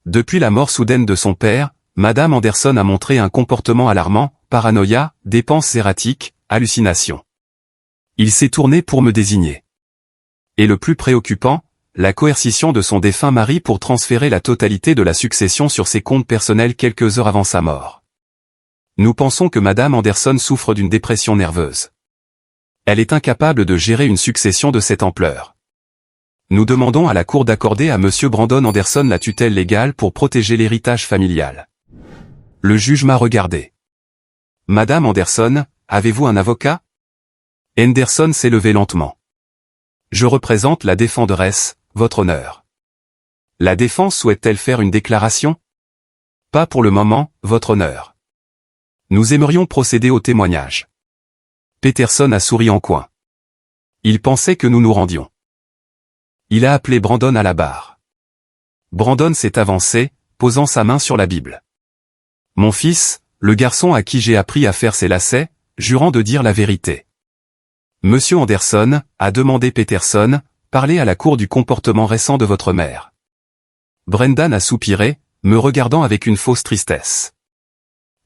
Depuis la mort soudaine de son père, Madame Anderson a montré un comportement alarmant, paranoïa, dépenses erratiques, hallucinations. Il s'est tourné pour me désigner. Et le plus préoccupant, la coercition de son défunt mari pour transférer la totalité de la succession sur ses comptes personnels quelques heures avant sa mort. Nous pensons que Madame Anderson souffre d'une dépression nerveuse. Elle est incapable de gérer une succession de cette ampleur. Nous demandons à la Cour d'accorder à Monsieur Brandon Anderson la tutelle légale pour protéger l'héritage familial. Le juge m'a regardé. Madame Anderson, avez-vous un avocat? Henderson s'est levé lentement. Je représente la défenderesse, votre honneur. La défense souhaite-t-elle faire une déclaration? Pas pour le moment, votre honneur. Nous aimerions procéder au témoignage. Peterson a souri en coin. Il pensait que nous nous rendions. Il a appelé Brandon à la barre. Brandon s'est avancé, posant sa main sur la Bible. Mon fils, le garçon à qui j'ai appris à faire ses lacets, jurant de dire la vérité. Monsieur Anderson, a demandé Peterson, parlez à la cour du comportement récent de votre mère. Brendan a soupiré, me regardant avec une fausse tristesse.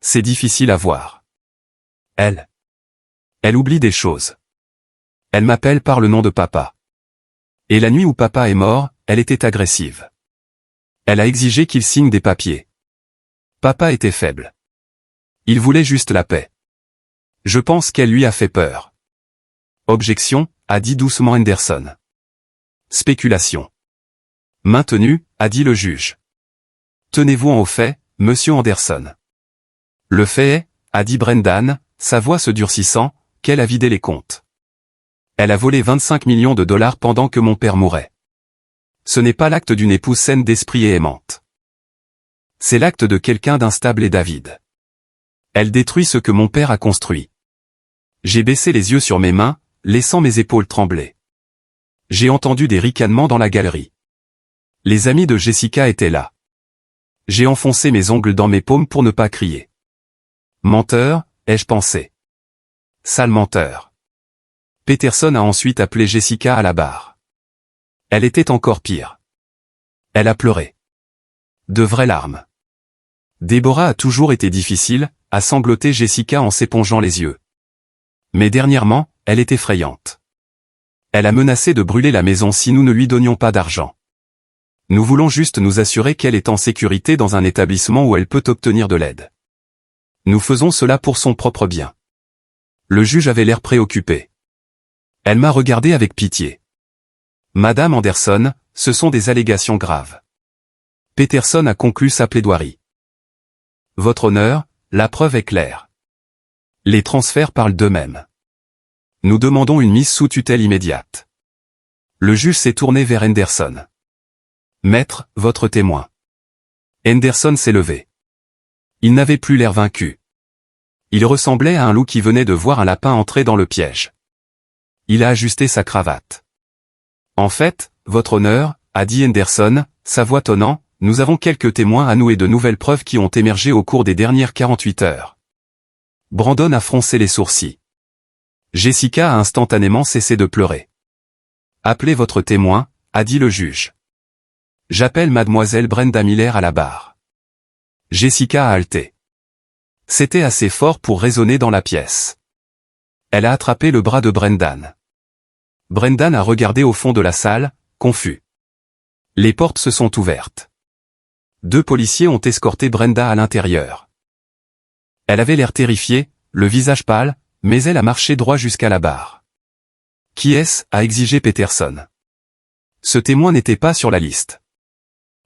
C'est difficile à voir. Elle oublie des choses. Elle m'appelle par le nom de papa. Et la nuit où papa est mort, elle était agressive. Elle a exigé qu'il signe des papiers. Papa était faible. Il voulait juste la paix. Je pense qu'elle lui a fait peur. Objection, a dit doucement Henderson. Spéculation. Maintenu, a dit le juge. Tenez-vous au fait, monsieur Anderson. Le fait est, a dit Brendan, sa voix se durcissant, qu'elle a vidé les comptes. Elle a volé 25 millions de dollars pendant que mon père mourait. Ce n'est pas l'acte d'une épouse saine d'esprit et aimante. C'est l'acte de quelqu'un d'instable et d'avide. Elle détruit ce que mon père a construit. J'ai baissé les yeux sur mes mains, laissant mes épaules trembler. J'ai entendu des ricanements dans la galerie. Les amis de Jessica étaient là. J'ai enfoncé mes ongles dans mes paumes pour ne pas crier. Menteur, ai-je pensé. Sale menteur. Peterson a ensuite appelé Jessica à la barre. Elle était encore pire. Elle a pleuré. De vraies larmes. Déborah a toujours été difficile, a sangloté Jessica en s'épongeant les yeux. Mais dernièrement, elle est effrayante. Elle a menacé de brûler la maison si nous ne lui donnions pas d'argent. Nous voulons juste nous assurer qu'elle est en sécurité dans un établissement où elle peut obtenir de l'aide. Nous faisons cela pour son propre bien. Le juge avait l'air préoccupé. Elle m'a regardé avec pitié. Madame Anderson, ce sont des allégations graves. Peterson a conclu sa plaidoirie. Votre honneur, la preuve est claire. Les transferts parlent d'eux-mêmes. Nous demandons une mise sous tutelle immédiate. Le juge s'est tourné vers Henderson. Maître, votre témoin. Henderson s'est levé. Il n'avait plus l'air vaincu. Il ressemblait à un loup qui venait de voir un lapin entrer dans le piège. Il a ajusté sa cravate. En fait, votre honneur, a dit Henderson, sa voix tonnant, nous avons quelques témoins à nous et de nouvelles preuves qui ont émergé au cours des dernières 48 heures. Brandon a froncé les sourcils. Jessica a instantanément cessé de pleurer. Appelez votre témoin, a dit le juge. J'appelle mademoiselle Brenda Miller à la barre. Jessica a haleté. C'était assez fort pour résonner dans la pièce. Elle a attrapé le bras de Brendan. Brendan a regardé au fond de la salle, confus. Les portes se sont ouvertes. 2 policiers ont escorté Brenda à l'intérieur. Elle avait l'air terrifiée, le visage pâle, mais elle a marché droit jusqu'à la barre. Qui est-ce, a exigé Peterson. Ce témoin n'était pas sur la liste.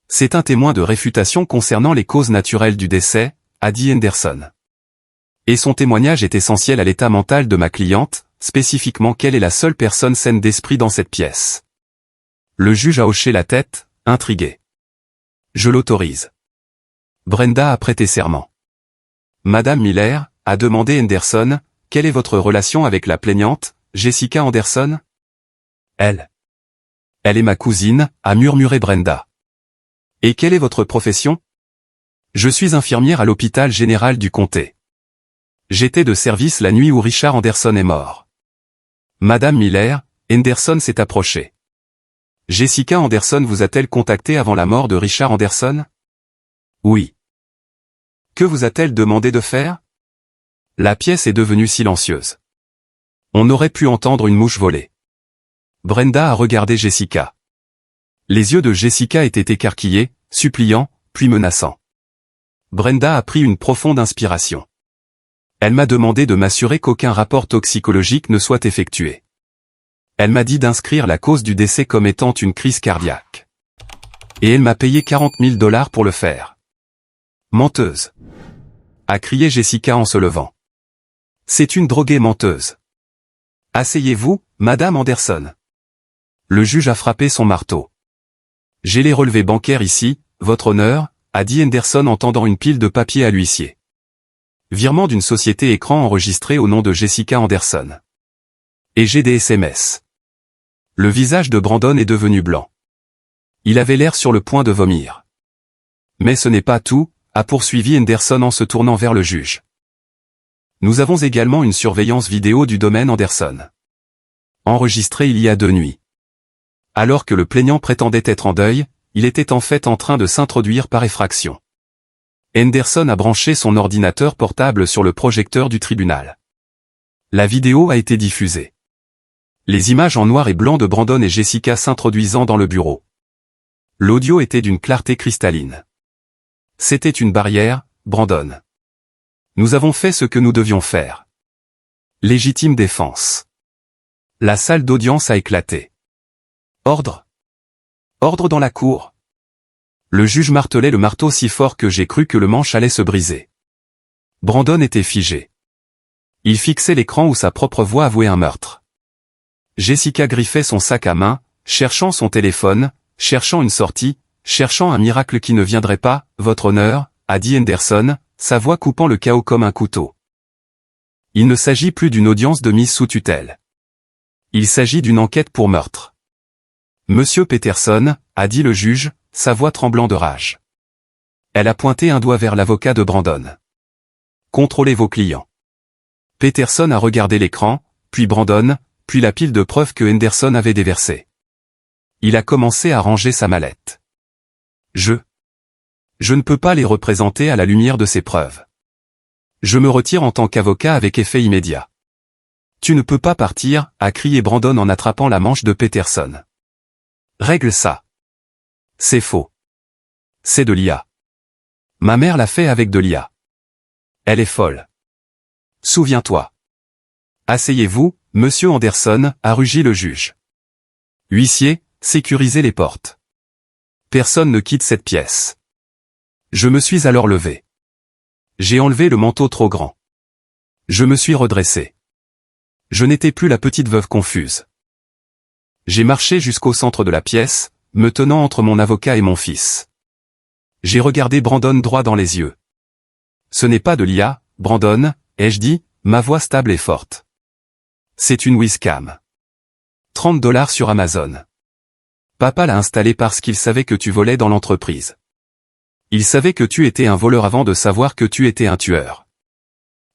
C'est un témoin de réfutation concernant les causes naturelles du décès, a dit Henderson. Et son témoignage est essentiel à l'état mental de ma cliente, spécifiquement qu'elle est la seule personne saine d'esprit dans cette pièce. Le juge a hoché la tête, intrigué. Je l'autorise. Brenda a prêté serment. Madame Miller, a demandé Henderson, quelle est votre relation avec la plaignante, Jessica Anderson? Elle est ma cousine, a murmuré Brenda. Et quelle est votre profession? Je suis infirmière à l'hôpital général du comté. J'étais de service la nuit où Richard Anderson est mort. Madame Miller, Henderson s'est approché. Jessica Anderson vous a-t-elle contacté avant la mort de Richard Anderson? Oui. Que vous a-t-elle demandé de faire? La pièce est devenue silencieuse. On aurait pu entendre une mouche voler. Brenda a regardé Jessica. Les yeux de Jessica étaient écarquillés, suppliants, puis menaçants. Brenda a pris une profonde inspiration. Elle m'a demandé de m'assurer qu'aucun rapport toxicologique ne soit effectué. Elle m'a dit d'inscrire la cause du décès comme étant une crise cardiaque. Et elle m'a payé 40 000 $ pour le faire. Menteuse, a crié Jessica en se levant. C'est une droguée menteuse. Asseyez-vous, Madame Anderson. Le juge a frappé son marteau. J'ai les relevés bancaires ici, votre honneur, a dit Anderson en tendant une pile de papier à l'huissier. Virement d'une société écran enregistrée au nom de Jessica Anderson. Et j'ai des SMS. Le visage de Brandon est devenu blanc. Il avait l'air sur le point de vomir. Mais ce n'est pas tout, a poursuivi Anderson en se tournant vers le juge. Nous avons également une surveillance vidéo du domaine Anderson. Enregistrée il y a 2 nuits. Alors que le plaignant prétendait être en deuil, il était en fait en train de s'introduire par effraction. Anderson a branché son ordinateur portable sur le projecteur du tribunal. La vidéo a été diffusée. Les images en noir et blanc de Brandon et Jessica s'introduisant dans le bureau. L'audio était d'une clarté cristalline. C'était une barrière, Brandon. Nous avons fait ce que nous devions faire. Légitime défense. La salle d'audience a éclaté. Ordre. Ordre dans la cour. Le juge martelait le marteau si fort que j'ai cru que le manche allait se briser. Brandon était figé. Il fixait l'écran où sa propre voix avouait un meurtre. Jessica griffait son sac à main, cherchant son téléphone, cherchant une sortie, cherchant un miracle qui ne viendrait pas, votre honneur, a dit Anderson, sa voix coupant le chaos comme un couteau. Il ne s'agit plus d'une audience de mise sous tutelle. Il s'agit d'une enquête pour meurtre. Monsieur Peterson, a dit le juge, sa voix tremblant de rage. Elle a pointé un doigt vers l'avocat de Brandon. Contrôlez vos clients. Peterson a regardé l'écran, puis Brandon, puis la pile de preuves que Anderson avait déversée. Il a commencé à ranger sa mallette. Je ne peux pas les représenter à la lumière de ces preuves. Je me retire en tant qu'avocat avec effet immédiat. Tu ne peux pas partir, a crié Brandon en attrapant la manche de Peterson. Règle ça. C'est faux. C'est de l'IA. Ma mère l'a fait avec de l'IA. Elle est folle. Souviens-toi. Asseyez-vous, monsieur Anderson, a rugi le juge. Huissier, sécurisez les portes. Personne ne quitte cette pièce. Je me suis alors levé. J'ai enlevé le manteau trop grand. Je me suis redressé. Je n'étais plus la petite veuve confuse. J'ai marché jusqu'au centre de la pièce, me tenant entre mon avocat et mon fils. J'ai regardé Brandon droit dans les yeux. Ce n'est pas de l'IA, Brandon, ai-je dit, ma voix stable et forte. C'est une webcam. 30 $ sur Amazon. Papa l'a installé parce qu'il savait que tu volais dans l'entreprise. Il savait que tu étais un voleur avant de savoir que tu étais un tueur.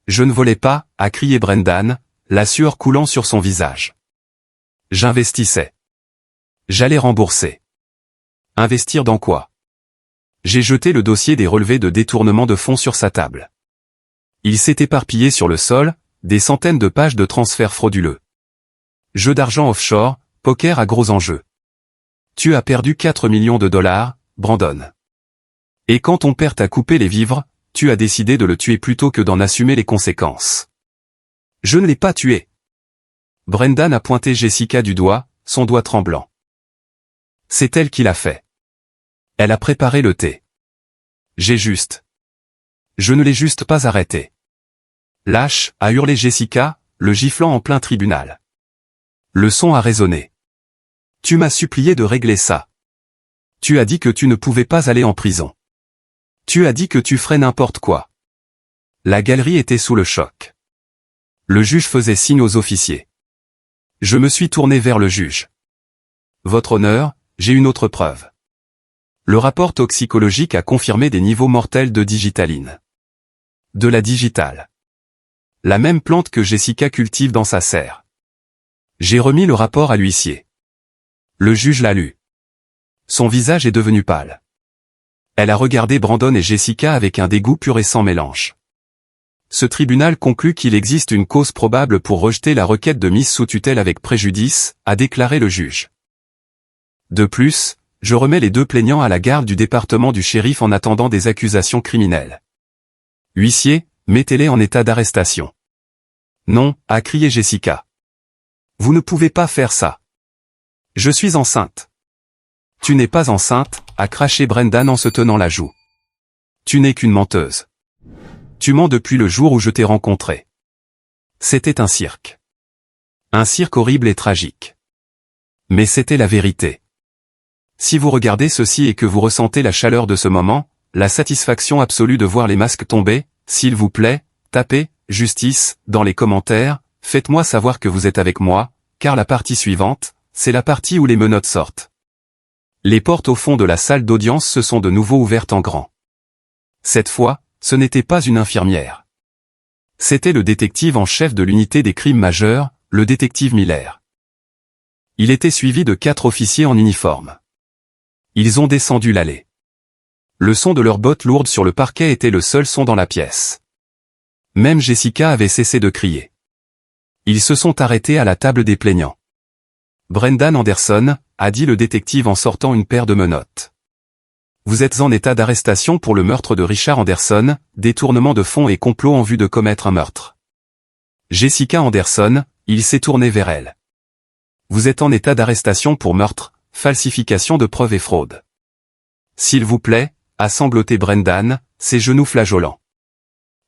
Je ne volais pas, a crié Brendan, la sueur coulant sur son visage. J'investissais. J'allais rembourser. Investir dans quoi? J'ai jeté le dossier des relevés de détournement de fonds sur sa table. Il s'est éparpillé sur le sol, des centaines de pages de transferts frauduleux. Jeux d'argent offshore, poker à gros enjeux. Tu as perdu 4 millions de $, Brandon. Et quand ton père t'a coupé les vivres, tu as décidé de le tuer plutôt que d'en assumer les conséquences. Je ne l'ai pas tué. Brendan a pointé Jessica du doigt, son doigt tremblant. C'est elle qui l'a fait. Elle a préparé le thé. Je ne l'ai juste pas arrêté. Lâche, a hurlé Jessica, le giflant en plein tribunal. Le son a résonné. Tu m'as supplié de régler ça. Tu as dit que tu ne pouvais pas aller en prison. Tu as dit que tu ferais n'importe quoi. La galerie était sous le choc. Le juge faisait signe aux officiers. Je me suis tourné vers le juge. Votre honneur, j'ai une autre preuve. Le rapport toxicologique a confirmé des niveaux mortels de digitaline. De la digitale. La même plante que Jessica cultive dans sa serre. J'ai remis le rapport à l'huissier. Le juge l'a lu. Son visage est devenu pâle. Elle a regardé Brandon et Jessica avec un dégoût pur et sans mélange. Ce tribunal conclut qu'il existe une cause probable pour rejeter la requête de mise sous tutelle avec préjudice, a déclaré le juge. De plus, je remets les 2 plaignants à la garde du département du shérif en attendant des accusations criminelles. Huissier, mettez-les en état d'arrestation. Non, a crié Jessica. Vous ne pouvez pas faire ça. Je suis enceinte. Tu n'es pas enceinte, a craché Brendan en se tenant la joue. Tu n'es qu'une menteuse. Tu mens depuis le jour où je t'ai rencontré. C'était un cirque. Un cirque horrible et tragique. Mais c'était la vérité. Si vous regardez ceci et que vous ressentez la chaleur de ce moment, la satisfaction absolue de voir les masques tomber, s'il vous plaît, tapez « Justice » dans les commentaires, faites-moi savoir que vous êtes avec moi, car la partie suivante, c'est la partie où les menottes sortent. Les portes au fond de la salle d'audience se sont de nouveau ouvertes en grand. Cette fois, ce n'était pas une infirmière. C'était le détective en chef de l'unité des crimes majeurs, le détective Miller. Il était suivi de 4 officiers en uniforme. Ils ont descendu l'allée. Le son de leurs bottes lourdes sur le parquet était le seul son dans la pièce. Même Jessica avait cessé de crier. Ils se sont arrêtés à la table des plaignants. Brendan Anderson, a dit le détective en sortant une paire de menottes. Vous êtes en état d'arrestation pour le meurtre de Richard Anderson, détournement de fonds et complot en vue de commettre un meurtre. Jessica Anderson, il s'est tourné vers elle. Vous êtes en état d'arrestation pour meurtre, falsification de preuves et fraude. S'il vous plaît, a sangloté Brendan, ses genoux flageolants.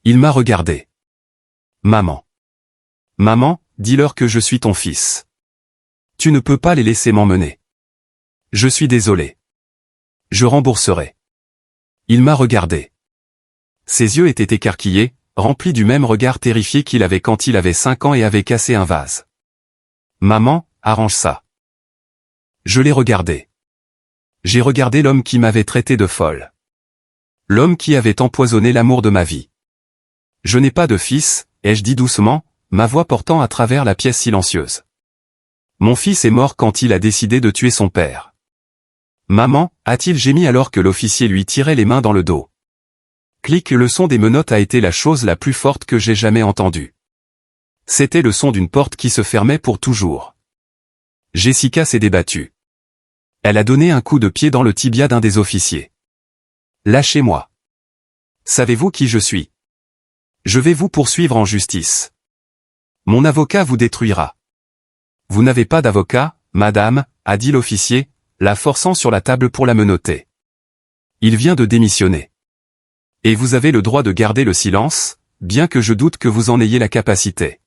Il m'a regardé. Maman. Maman, dis-leur que je suis ton fils. Tu ne peux pas les laisser m'emmener. Je suis désolé. Je rembourserai. Il m'a regardé. Ses yeux étaient écarquillés, remplis du même regard terrifié qu'il avait quand il avait 5 ans et avait cassé un vase. Maman, arrange ça. Je l'ai regardé. J'ai regardé l'homme qui m'avait traité de folle. L'homme qui avait empoisonné l'amour de ma vie. Je n'ai pas de fils, ai-je dit doucement, ma voix portant à travers la pièce silencieuse. Mon fils est mort quand il a décidé de tuer son père. Maman, a-t-il gémi alors que l'officier lui tirait les mains dans le dos. Clic, le son des menottes a été la chose la plus forte que j'ai jamais entendue. C'était le son d'une porte qui se fermait pour toujours. Jessica s'est débattue. Elle a donné un coup de pied dans le tibia d'un des officiers. Lâchez-moi. Savez-vous qui je suis? Je vais vous poursuivre en justice. Mon avocat vous détruira. Vous n'avez pas d'avocat, madame, a dit l'officier, la forçant sur la table pour la menotter. Il vient de démissionner. Et vous avez le droit de garder le silence, bien que je doute que vous en ayez la capacité.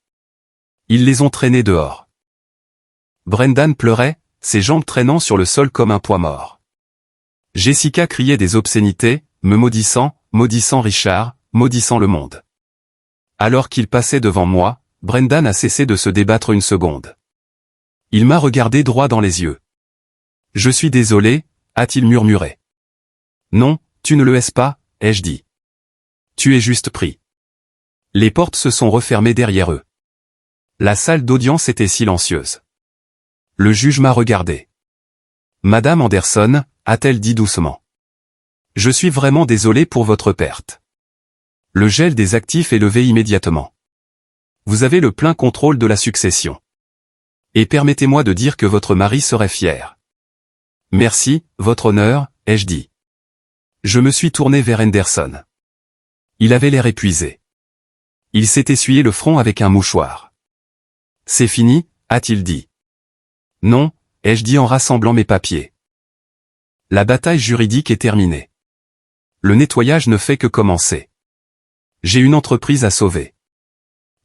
Ils les ont traînés dehors. Brendan pleurait, ses jambes traînant sur le sol comme un poids mort. Jessica criait des obscénités, me maudissant, maudissant Richard, maudissant le monde. Alors qu'il passait devant moi, Brendan a cessé de se débattre une seconde. Il m'a regardé droit dans les yeux. Je suis désolé, a-t-il murmuré. Non, tu ne le es pas, ai-je dit. Tu es juste pris. Les portes se sont refermées derrière eux. La salle d'audience était silencieuse. Le juge m'a regardé. Madame Anderson, a-t-elle dit doucement. Je suis vraiment désolé pour votre perte. Le gel des actifs est levé immédiatement. Vous avez le plein contrôle de la succession. Et permettez-moi de dire que votre mari serait fier. Merci, votre honneur, ai-je dit. Je me suis tourné vers Anderson. Il avait l'air épuisé. Il s'est essuyé le front avec un mouchoir. C'est fini, a-t-il dit. Non, ai-je dit en rassemblant mes papiers. La bataille juridique est terminée. Le nettoyage ne fait que commencer. J'ai une entreprise à sauver.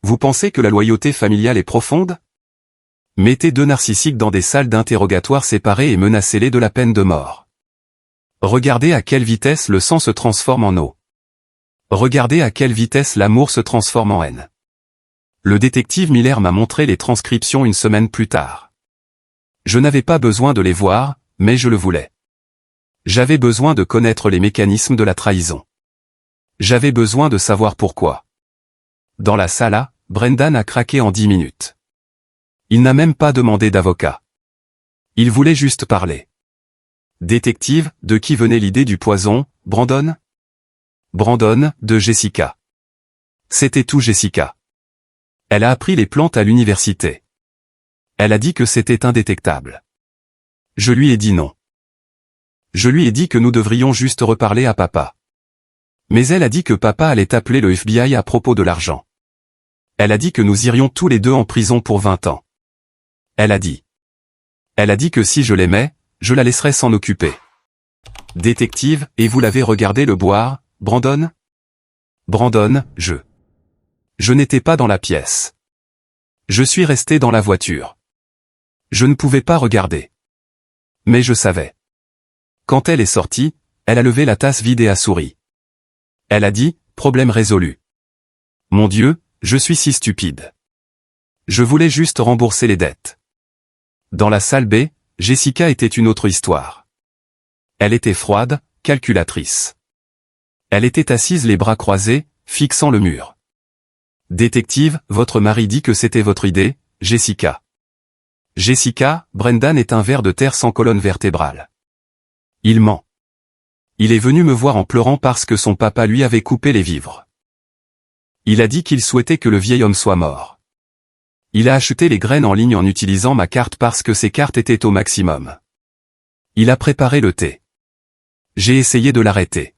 Vous pensez que la loyauté familiale est profonde? Mettez 2 narcissiques dans des salles d'interrogatoire séparées et menacez-les de la peine de mort. Regardez à quelle vitesse le sang se transforme en eau. Regardez à quelle vitesse l'amour se transforme en haine. Le détective Miller m'a montré les transcriptions une semaine plus tard. Je n'avais pas besoin de les voir, mais je le voulais. J'avais besoin de connaître les mécanismes de la trahison. J'avais besoin de savoir pourquoi. Dans la sala, Brendan a craqué en 10 minutes. Il n'a même pas demandé d'avocat. Il voulait juste parler. Détective, de qui venait l'idée du poison, Brandon? Brandon, de Jessica. C'était tout Jessica. Elle a appris les plantes à l'université. Elle a dit que c'était indétectable. Je lui ai dit non. Je lui ai dit que nous devrions juste reparler à papa. Mais elle a dit que papa allait appeler le FBI à propos de l'argent. Elle a dit que nous irions tous les deux en prison pour 20 ans. Elle a dit. Elle a dit que si je l'aimais, je la laisserais s'en occuper. Détective, et vous l'avez regardé le boire, Brandon? Brandon, Je n'étais pas dans la pièce. Je suis resté dans la voiture. Je ne pouvais pas regarder. Mais je savais. Quand elle est sortie, elle a levé la tasse vide et a souri. Elle a dit, problème résolu. Mon Dieu, je suis si stupide. Je voulais juste rembourser les dettes. Dans la salle B, Jessica était une autre histoire. Elle était froide, calculatrice. Elle était assise les bras croisés, fixant le mur. Détective, votre mari dit que c'était votre idée, Jessica. Jessica, Brendan est un ver de terre sans colonne vertébrale. Il ment. Il est venu me voir en pleurant parce que son papa lui avait coupé les vivres. Il a dit qu'il souhaitait que le vieil homme soit mort. Il a acheté les graines en ligne en utilisant ma carte parce que ses cartes étaient au maximum. Il a préparé le thé. J'ai essayé de l'arrêter.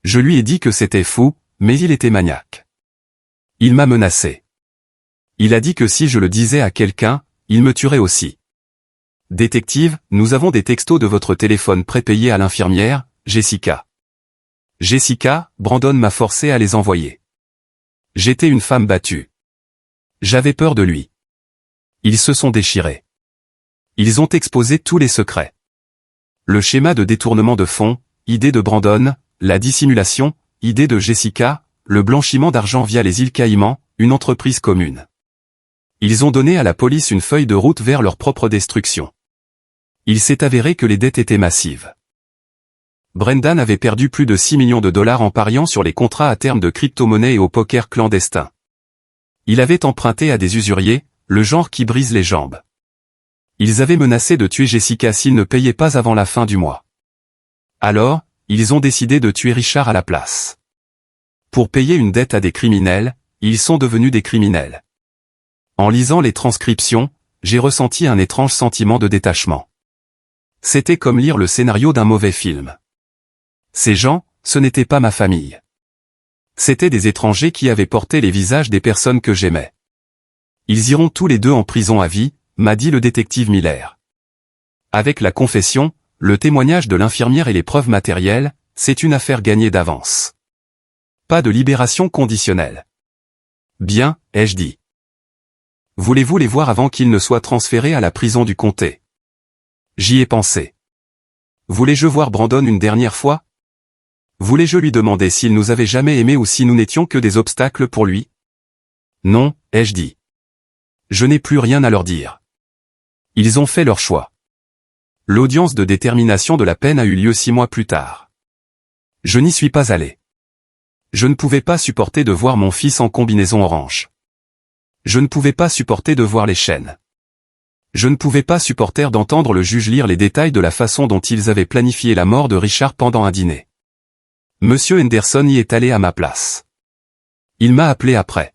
Je lui ai dit que c'était fou, mais il était maniaque. Il m'a menacé. Il a dit que si je le disais à quelqu'un, il me tuerait aussi. Détective, nous avons des textos de votre téléphone prépayés à l'infirmière, Jessica. Jessica, Brandon m'a forcé à les envoyer. J'étais une femme battue. J'avais peur de lui. Ils se sont déchirés. Ils ont exposé tous les secrets. Le schéma de détournement de fonds, idée de Brandon, la dissimulation, idée de Jessica, le blanchiment d'argent via les îles Caïmans, une entreprise commune. Ils ont donné à la police une feuille de route vers leur propre destruction. Il s'est avéré que les dettes étaient massives. Brendan avait perdu plus de 6 millions de dollars en pariant sur les contrats à terme de crypto-monnaies et au poker clandestin. Il avait emprunté à des usuriers, le genre qui brise les jambes. Ils avaient menacé de tuer Jessica s'ils ne payaient pas avant la fin du mois. Alors, ils ont décidé de tuer Richard à la place. Pour payer une dette à des criminels, ils sont devenus des criminels. En lisant les transcriptions, j'ai ressenti un étrange sentiment de détachement. C'était comme lire le scénario d'un mauvais film. Ces gens, ce n'était pas ma famille. C'étaient des étrangers qui avaient porté les visages des personnes que j'aimais. Ils iront tous les deux en prison à vie, m'a dit le détective Miller. Avec la confession, le témoignage de l'infirmière et les preuves matérielles, c'est une affaire gagnée d'avance. Pas de libération conditionnelle. Bien, ai-je dit. Voulez-vous les voir avant qu'ils ne soient transférés à la prison du comté? J'y ai pensé. Voulais-je voir Brandon une dernière fois? Voulais-je lui demander s'il nous avait jamais aimés ou si nous n'étions que des obstacles pour lui? Non, ai-je dit. Je n'ai plus rien à leur dire. Ils ont fait leur choix. L'audience de détermination de la peine a eu lieu 6 mois plus tard. Je n'y suis pas allé. Je ne pouvais pas supporter de voir mon fils en combinaison orange. Je ne pouvais pas supporter de voir les chaînes. Je ne pouvais pas supporter d'entendre le juge lire les détails de la façon dont ils avaient planifié la mort de Richard pendant un dîner. Monsieur Henderson y est allé à ma place. Il m'a appelé après.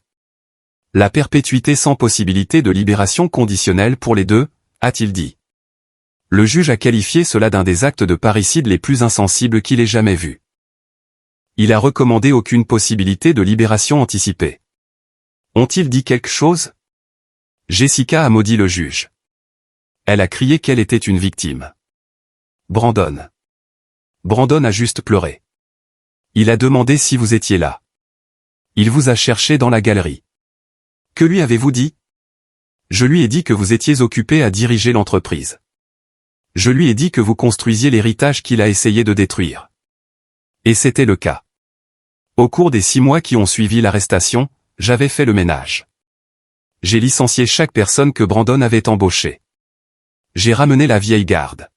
La perpétuité sans possibilité de libération conditionnelle pour les deux, a-t-il dit. Le juge a qualifié cela d'un des actes de parricide les plus insensibles qu'il ait jamais vus. Il a recommandé aucune possibilité de libération anticipée. Ont-ils dit quelque chose? Jessica a maudit le juge. Elle a crié qu'elle était une victime. Brandon. Brandon a juste pleuré. Il a demandé si vous étiez là. Il vous a cherché dans la galerie. Que lui avez-vous dit? Je lui ai dit que vous étiez occupé à diriger l'entreprise. Je lui ai dit que vous construisiez l'héritage qu'il a essayé de détruire. Et c'était le cas. Au cours des 6 mois qui ont suivi l'arrestation, j'avais fait le ménage. J'ai licencié chaque personne que Brandon avait embauchée. J'ai ramené la vieille garde.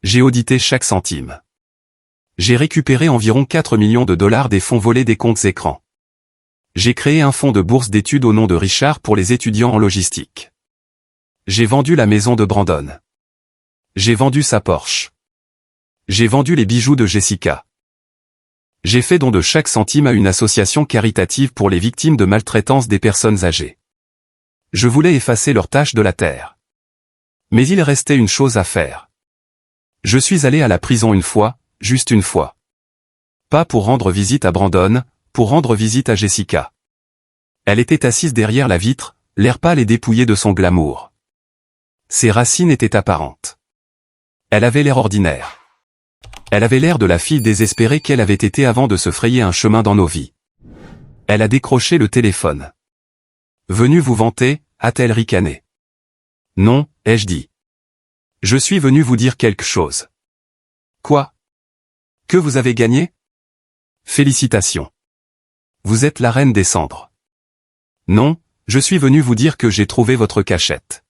J'ai audité chaque centime. J'ai récupéré environ 4 millions de dollars des fonds volés des comptes écrans. J'ai créé un fonds de bourse d'études au nom de Richard pour les étudiants en logistique. J'ai vendu la maison de Brandon. J'ai vendu sa Porsche. J'ai vendu les bijoux de Jessica. J'ai fait don de chaque centime à une association caritative pour les victimes de maltraitance des personnes âgées. Je voulais effacer leurs tâches de la terre. Mais il restait une chose à faire. Je suis allé à la prison une fois, juste une fois. Pas pour rendre visite à Brandon, pour rendre visite à Jessica. Elle était assise derrière la vitre, l'air pâle et dépouillé de son glamour. Ses racines étaient apparentes. Elle avait l'air ordinaire. Elle avait l'air de la fille désespérée qu'elle avait été avant de se frayer un chemin dans nos vies. Elle a décroché le téléphone. Venue vous vanter, a-t-elle ricané. Non, ai-je dit. Je suis venu vous dire quelque chose. Quoi? Que vous avez gagné? Félicitations. Vous êtes la reine des cendres. Non, je suis venu vous dire que j'ai trouvé votre cachette.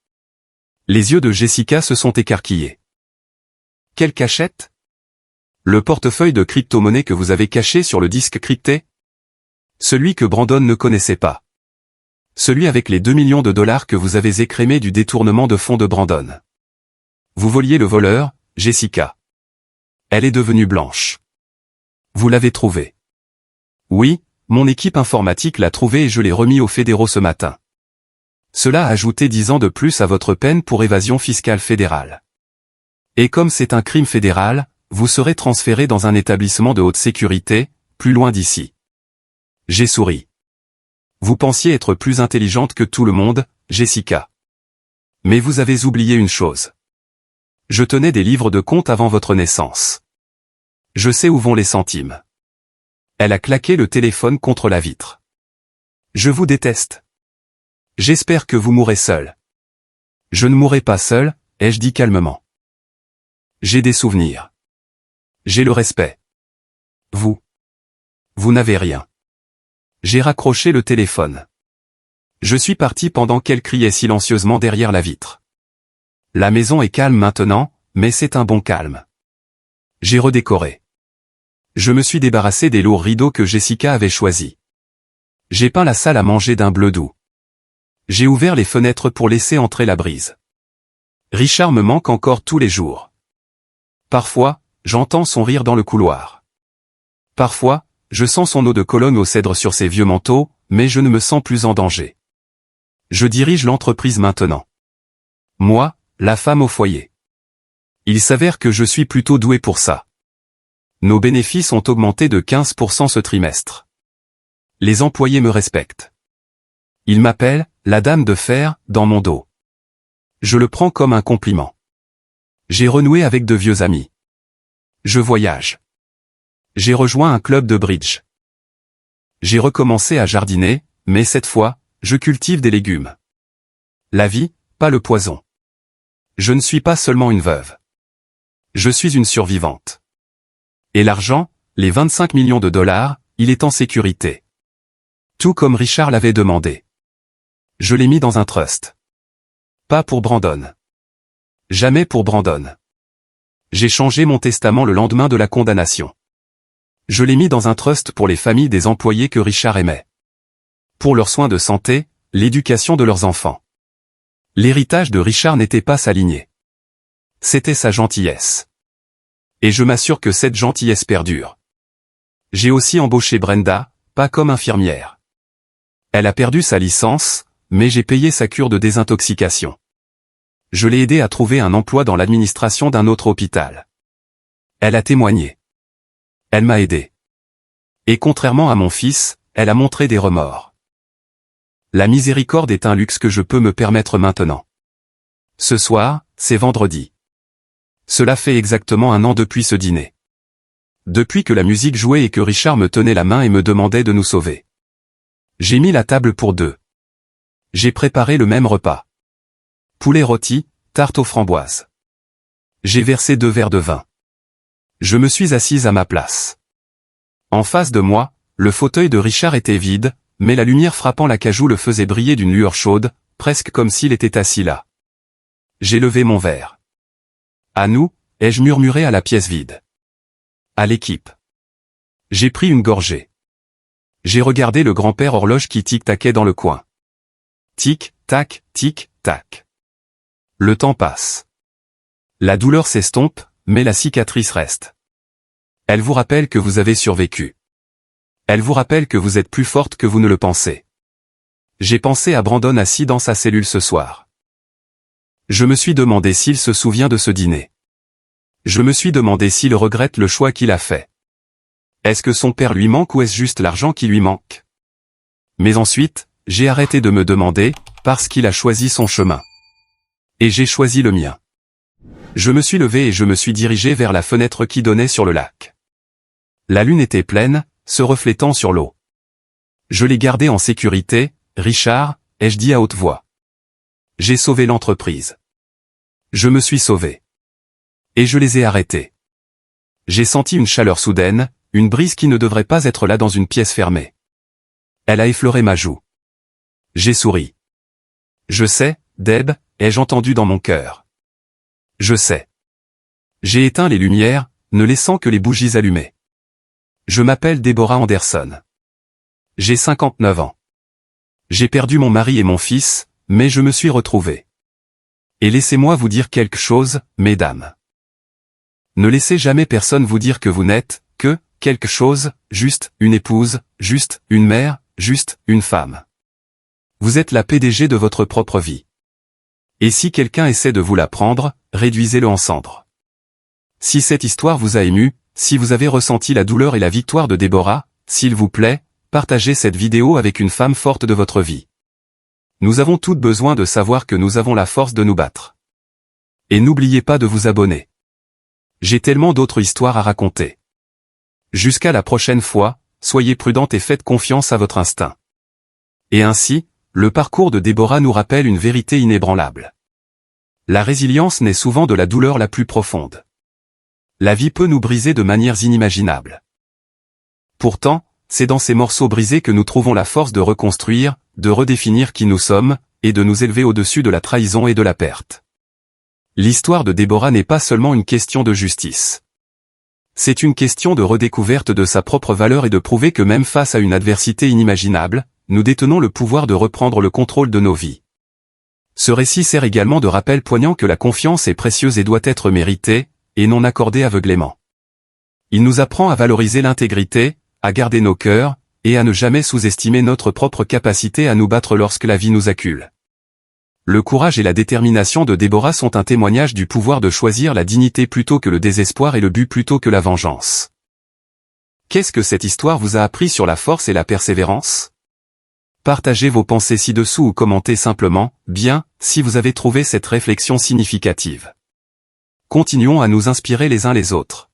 Les yeux de Jessica se sont écarquillés. Quelle cachette? Le portefeuille de crypto-monnaie que vous avez caché sur le disque crypté? Celui que Brandon ne connaissait pas. Celui avec les 2 millions de dollars que vous avez écrémés du détournement de fonds de Brandon. Vous voliez le voleur, Jessica. Elle est devenue blanche. Vous l'avez trouvé. Oui, mon équipe informatique l'a trouvé et je l'ai remis aux fédéraux ce matin. Cela a ajouté 10 ans de plus à votre peine pour évasion fiscale fédérale. Et comme c'est un crime fédéral, vous serez transféré dans un établissement de haute sécurité, plus loin d'ici. J'ai souri. Vous pensiez être plus intelligente que tout le monde, Jessica. Mais vous avez oublié une chose. Je tenais des livres de comptes avant votre naissance. Je sais où vont les centimes. Elle a claqué le téléphone contre la vitre. Je vous déteste. J'espère que vous mourrez seul. Je ne mourrai pas seul, ai-je dit calmement. J'ai des souvenirs. J'ai le respect. Vous n'avez rien. J'ai raccroché le téléphone. Je suis parti pendant qu'elle criait silencieusement derrière la vitre. La maison est calme maintenant, mais c'est un bon calme. J'ai redécoré. Je me suis débarrassé des lourds rideaux que Jessica avait choisis. J'ai peint la salle à manger d'un bleu doux. J'ai ouvert les fenêtres pour laisser entrer la brise. Richard me manque encore tous les jours. Parfois, j'entends son rire dans le couloir. Parfois, je sens son eau de Cologne au cèdre sur ses vieux manteaux, mais je ne me sens plus en danger. Je dirige l'entreprise maintenant. Moi, la femme au foyer. Il s'avère que je suis plutôt doué pour ça. Nos bénéfices ont augmenté de 15% ce trimestre. Les employés me respectent. Ils m'appellent « la dame de fer » dans mon dos. Je le prends comme un compliment. J'ai renoué avec de vieux amis. Je voyage. J'ai rejoint un club de bridge. J'ai recommencé à jardiner, mais cette fois, je cultive des légumes. La vie, pas le poison. Je ne suis pas seulement une veuve. Je suis une survivante. Et l'argent, les 25 millions de dollars, il est en sécurité. Tout comme Richard l'avait demandé. Je l'ai mis dans un trust. Pas pour Brandon. Jamais pour Brandon. J'ai changé mon testament le lendemain de la condamnation. Je l'ai mis dans un trust pour les familles des employés que Richard aimait. Pour leurs soins de santé, l'éducation de leurs enfants. L'héritage de Richard n'était pas sa lignée. C'était sa gentillesse. Et je m'assure que cette gentillesse perdure. J'ai aussi embauché Brenda, pas comme infirmière. Elle a perdu sa licence, mais j'ai payé sa cure de désintoxication. Je l'ai aidée à trouver un emploi dans l'administration d'un autre hôpital. Elle a témoigné. Elle m'a aidé. Et contrairement à mon fils, elle a montré des remords. La miséricorde est un luxe que je peux me permettre maintenant. Ce soir, c'est vendredi. Cela fait exactement 1 an depuis ce dîner. Depuis que la musique jouait et que Richard me tenait la main et me demandait de nous sauver. J'ai mis la table pour 2. J'ai préparé le même repas. Poulet rôti, tarte aux framboises. J'ai versé 2 verres de vin. Je me suis assise à ma place. En face de moi, le fauteuil de Richard était vide, mais la lumière frappant l'acajou le faisait briller d'une lueur chaude, presque comme s'il était assis là. J'ai levé mon verre. À nous, ai-je murmuré à la pièce vide. À l'équipe. J'ai pris une gorgée. J'ai regardé le grand-père horloge qui tic-taquait dans le coin. Tic-tac, tic-tac. Le temps passe. La douleur s'estompe, mais la cicatrice reste. Elle vous rappelle que vous avez survécu. Elle vous rappelle que vous êtes plus forte que vous ne le pensez. J'ai pensé à Brandon assis dans sa cellule ce soir. Je me suis demandé s'il se souvient de ce dîner. Je me suis demandé s'il regrette le choix qu'il a fait. Est-ce que son père lui manque ou est-ce juste l'argent qui lui manque? Mais ensuite, j'ai arrêté de me demander, parce qu'il a choisi son chemin. Et j'ai choisi le mien. Je me suis levé et je me suis dirigé vers la fenêtre qui donnait sur le lac. La lune était pleine, se reflétant sur l'eau. Je l'ai gardé en sécurité, Richard, ai-je dit à haute voix. J'ai sauvé l'entreprise. Je me suis sauvé. Et je les ai arrêtés. J'ai senti une chaleur soudaine, une brise qui ne devrait pas être là dans une pièce fermée. Elle a effleuré ma joue. J'ai souri. Je sais, Deb, ai-je entendu dans mon cœur. Je sais. J'ai éteint les lumières, ne laissant que les bougies allumées. Je m'appelle Deborah Anderson. J'ai 59 ans. J'ai perdu mon mari et mon fils, mais je me suis retrouvé. Et laissez-moi vous dire quelque chose, mesdames. Ne laissez jamais personne vous dire que vous n'êtes que quelque chose, juste une épouse, juste une mère, juste une femme. Vous êtes la PDG de votre propre vie. Et si quelqu'un essaie de vous la prendre, réduisez-le en cendres. Si cette histoire vous a ému, si vous avez ressenti la douleur et la victoire de Déborah, s'il vous plaît, partagez cette vidéo avec une femme forte de votre vie. Nous avons toutes besoin de savoir que nous avons la force de nous battre. Et n'oubliez pas de vous abonner. J'ai tellement d'autres histoires à raconter. Jusqu'à la prochaine fois, soyez prudente et faites confiance à votre instinct. Et ainsi, le parcours de Déborah nous rappelle une vérité inébranlable. La résilience naît souvent de la douleur la plus profonde. La vie peut nous briser de manières inimaginables. Pourtant, c'est dans ces morceaux brisés que nous trouvons la force de reconstruire, de redéfinir qui nous sommes, et de nous élever au-dessus de la trahison et de la perte. L'histoire de Déborah n'est pas seulement une question de justice. C'est une question de redécouverte de sa propre valeur et de prouver que même face à une adversité inimaginable, nous détenons le pouvoir de reprendre le contrôle de nos vies. Ce récit sert également de rappel poignant que la confiance est précieuse et doit être méritée, et non accordée aveuglément. Il nous apprend à valoriser l'intégrité, à garder nos cœurs, et à ne jamais sous-estimer notre propre capacité à nous battre lorsque la vie nous accule. Le courage et la détermination de Déborah sont un témoignage du pouvoir de choisir la dignité plutôt que le désespoir et le but plutôt que la vengeance. Qu'est-ce que cette histoire vous a appris sur la force et la persévérance? Partagez vos pensées ci-dessous ou commentez simplement « Bien » si vous avez trouvé cette réflexion significative. Continuons à nous inspirer les uns les autres.